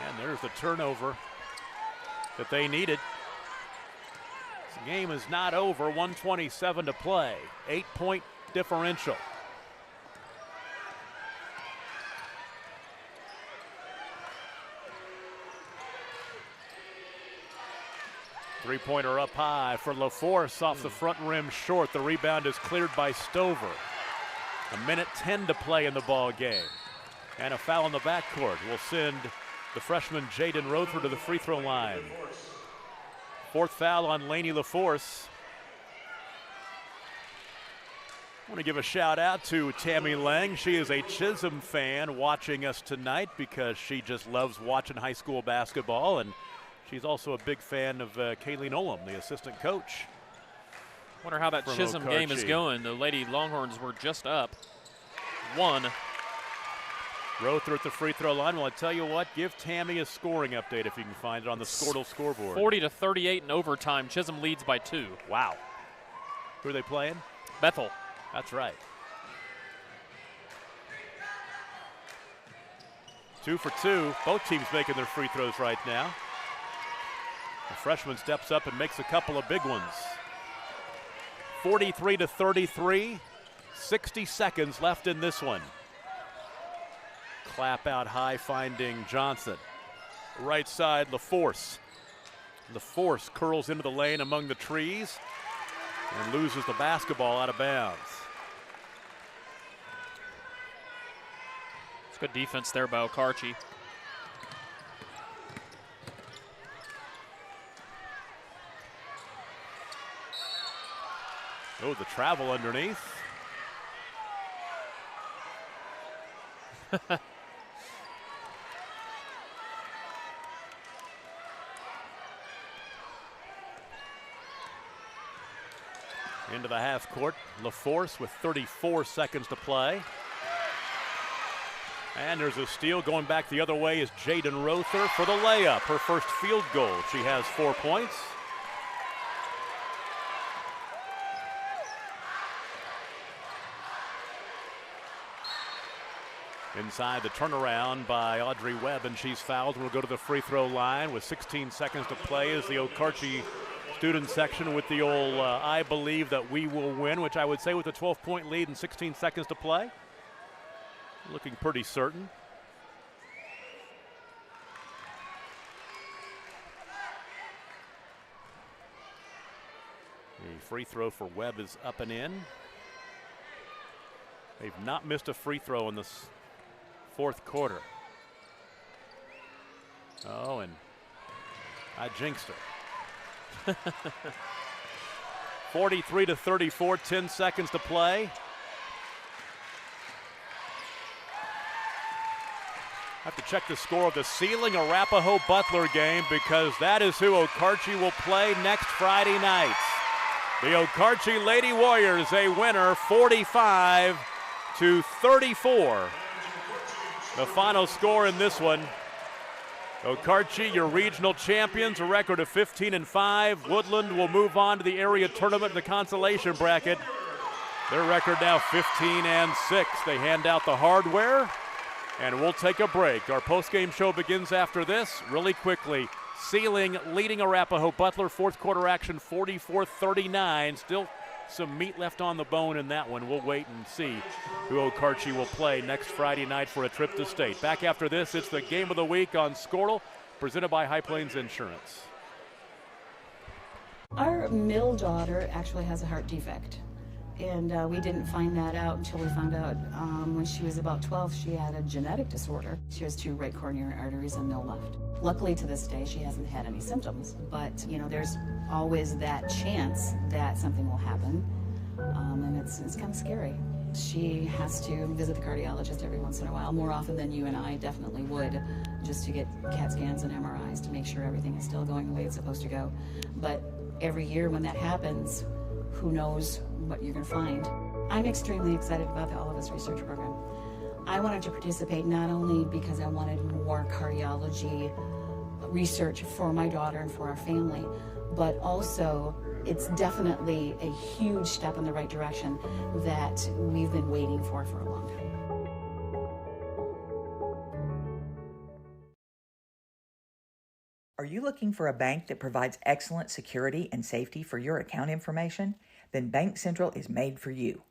And there's the turnover that they needed. The game is not over. 1:27 to play. 8-point differential. Three-pointer up high for LaForce off the front rim short. The rebound is cleared by Stover. 1:10 to play in the ball game. And a foul in the backcourt will send the freshman Jaden Rother to the free throw line. Fourth foul on Lainey LaForce. I want to give a shout out to Tammy Lang. She is a Chisholm fan watching us tonight because she just loves watching high school basketball, and she's also a big fan of Kayleen Olam, the assistant coach. Wonder how that Chisholm Okarche game is going. The Lady Longhorns were just up 1. Rother at the free throw line. Well, I tell you what, give Tammy a scoring update if you can find it on the Squirtle scoreboard. 40-38 in overtime. Chisholm leads by 2. Wow. Who are they playing? Bethel. That's right. 2 for 2. Both teams making their free throws right now. The freshman steps up and makes a couple of big ones. 43-33. 60 seconds left in this one. Clap out high, finding Johnson. Right side, LaForce. LaForce curls into the lane among the trees and loses the basketball out of bounds. It's good defense there by Okarche. Oh, the travel underneath. Into the half court, LaForce with 34 seconds to play. And there's a steal. Going back the other way is Jaden Rother for the layup. Her first field goal. She has 4 points. Inside the turnaround by Audrey Webb, and she's fouled. We'll go to the free throw line with 16 seconds to play as the Okarche student section with the old I believe that we will win, which I would say with a 12-point lead and 16 seconds to play. Looking pretty certain. The free throw for Webb is up and in. They've not missed a free throw in this fourth quarter. Oh, and I jinxed her. 43-34, 10 seconds to play. Have to check the score of the Ceiling Arapahoe Butler game because that is who Okarche will play next Friday night. The Okarche Lady Warriors, a winner 45-34. The final score in this one. Okarche, your regional champions, a record of 15-5. Woodland will move on to the area tournament in the consolation bracket. Their record now 15-6. They hand out the hardware, and we'll take a break. Our postgame show begins after this. Really quickly, Sealing leading Arapahoe Butler, fourth quarter action 44-39. Still some meat left on the bone in that one. We'll wait and see who Okarche will play next Friday night for a trip to state. Back after this, it's the game of the week on Squirtle, presented by High Plains Insurance. Our middle daughter actually has a heart defect. And we didn't find that out until we found out when she was about 12, she had a genetic disorder. She has 2 right coronary arteries and no left. Luckily to this day, she hasn't had any symptoms, but you know, there's always that chance that something will happen, and it's kind of scary. She has to visit the cardiologist every once in a while, more often than you and I definitely would, just to get CAT scans and MRIs to make sure everything is still going the way it's supposed to go. But every year when that happens, who knows what you're going to find. I'm extremely excited about the All of Us research program. I wanted to participate not only because I wanted more cardiology research for my daughter and for our family, but also it's definitely a huge step in the right direction that we've been waiting for a long time. Are you looking for a bank that provides excellent security and safety for your account information? Then Bank Central is made for you.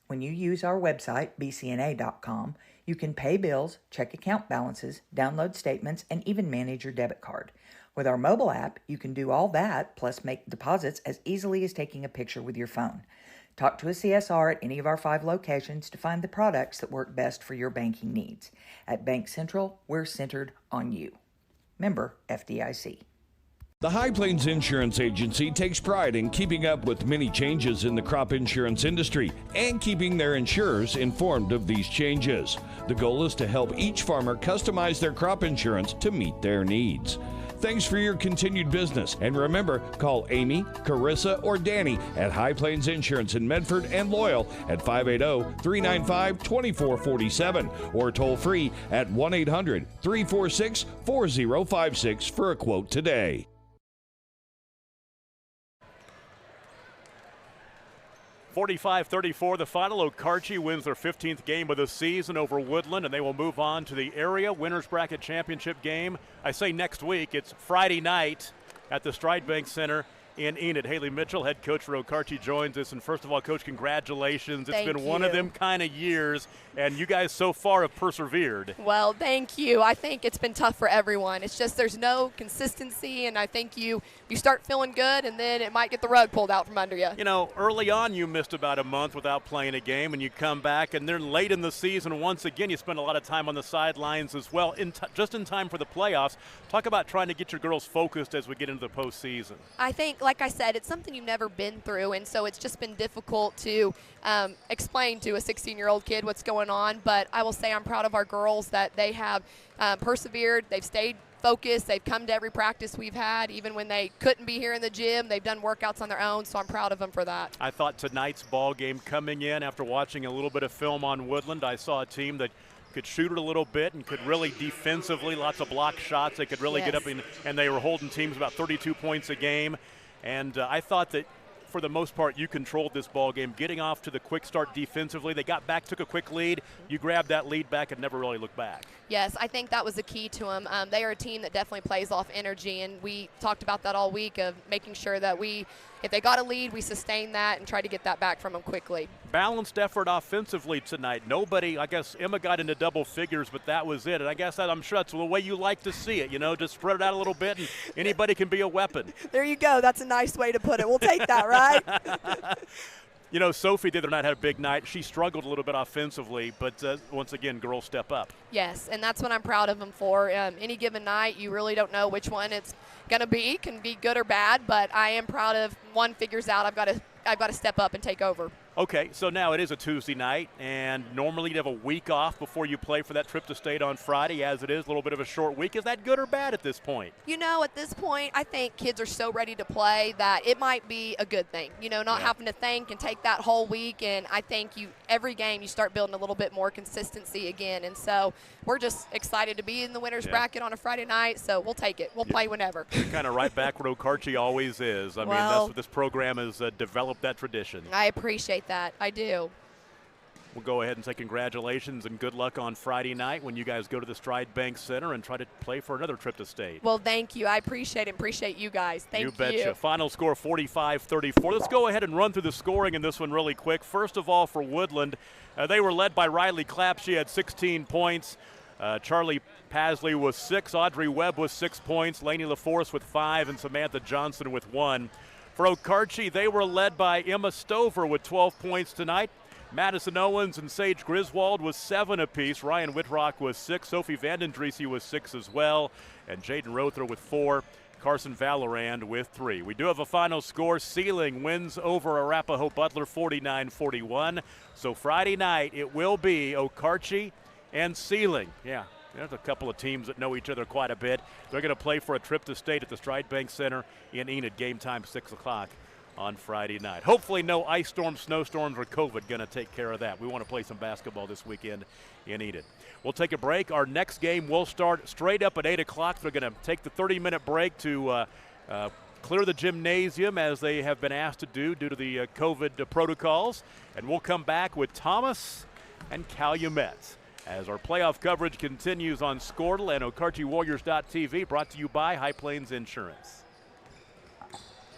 When you use our website, bcna.com, you can pay bills, check account balances, download statements, and even manage your debit card. With our mobile app, you can do all that, plus make deposits as easily as taking a picture with your phone. Talk to a CSR at any of our 5 locations to find the products that work best for your banking needs. At Bank Central, we're centered on you. Member FDIC. The High Plains Insurance Agency takes pride in keeping up with many changes in the crop insurance industry and keeping their insurers informed of these changes. The goal is to help each farmer customize their crop insurance to meet their needs. Thanks for your continued business, and remember, call Amy, Carissa, or Danny at High Plains Insurance in Medford and Loyal at 580-395-2447 or toll free at 1-800-346-4056 for a quote today. 45-34, the final. Okarche wins their 15th game of the season over Woodland, and they will move on to the area winners bracket championship game. I say next week. It's Friday night at the Stride Bank Center in Enid. Haley Mitchell, head coach for Okarche, joins us. And first of all, Coach, congratulations. It's been one of them kind of years, and you guys so far have persevered. Well, thank you. I think it's been tough for everyone. It's just there's no consistency, and I think you start feeling good, and then it might get the rug pulled out from under you. You know, early on you missed about a month without playing a game, and you come back, and then late in the season, once again, you spend a lot of time on the sidelines as well, just in time for the playoffs. Talk about trying to get your girls focused as we get into the postseason. I think, like I said, it's something you've never been through, and so it's just been difficult to explain to a 16-year-old kid what's going on. But I will say I'm proud of our girls that they have persevered. They've stayed focused. They've come to every practice we've had, even when they couldn't be here in the gym. They've done workouts on their own, so I'm proud of them for that. I thought tonight's ball game coming in after watching a little bit of film on Woodland, I saw a team that could shoot it a little bit and could really defensively, lots of block shots. They could really get up and they were holding teams about 32 points a game. And I thought that for the most part you controlled this ball game, getting off to the quick start defensively. They got back, took a quick lead. You grabbed that lead back and never really looked back. Yes, I think that was the key to them. They are a team that definitely plays off energy, and we talked about that all week of making sure that if they got a lead, we sustain that and try to get that back from them quickly. Balanced effort offensively tonight. Nobody, I guess Emma got into double figures, but that was it. And I guess I'm sure that's the way you like to see it, just spread it out a little bit and anybody can be a weapon. There you go. That's a nice way to put it. We'll take that, right? Sophie the other night had a big night. She struggled a little bit offensively, but once again, girls step up. Yes, and that's what I'm proud of them for. Any given night, you really don't know which one it's going to be. Can be good or bad, but I am proud of one figures out. I've got to step up and take over. Okay, so now it is a Tuesday night, and normally you'd have a week off before you play for that trip to state on Friday. As it is, a little bit of a short week. Is that good or bad at this point? You know, at this point, I think kids are so ready to play that it might be a good thing. You know, not having to think and take that whole week. And I think every game you start building a little bit more consistency again. And so we're just excited to be in the winner's bracket on a Friday night. So we'll take it. We'll play whenever. Kind of right back where Okarche always is. I mean, that's what this program has developed, that tradition. I appreciate that. I do. We'll go ahead and say congratulations and good luck on Friday night when you guys go to the Stride Bank Center and try to play for another trip to state. Well, thank you. I appreciate it. Appreciate you guys. Thank you. You betcha. Final score 45-34. Let's go ahead and run through the scoring in this one really quick. First of all, for Woodland, they were led by Riley Clapp. She had 16 points. Charlie Pasley was 6. Audrey Webb was 6 points. Lainey LaForce with 5 and Samantha Johnson with 1. For Okarche, they were led by Emma Stover with 12 points tonight. Madison Owens and Sage Griswold was 7 apiece. Ryan Whitrock was 6. Sophie Vandendriessy was 6 as well. And Jaden Rother with 4. Carson Valorand with 3. We do have a final score. Sealing wins over Arapahoe Butler 49-41. So Friday night it will be Okarche and Sealing. Yeah. There's a couple of teams that know each other quite a bit. They're going to play for a trip to state at the Stride Bank Center in Enid. Game time 6 o'clock on Friday night. Hopefully no ice storms, snowstorms, or COVID going to take care of that. We want to play some basketball this weekend in Enid. We'll take a break. Our next game will start straight up at 8 o'clock. They're going to take the 30-minute break to clear the gymnasium as they have been asked to do due to the COVID protocols. And we'll come back with Thomas and Calumet as our playoff coverage continues on Squirtle and OkarcheWarriors.tv, brought to you by High Plains Insurance.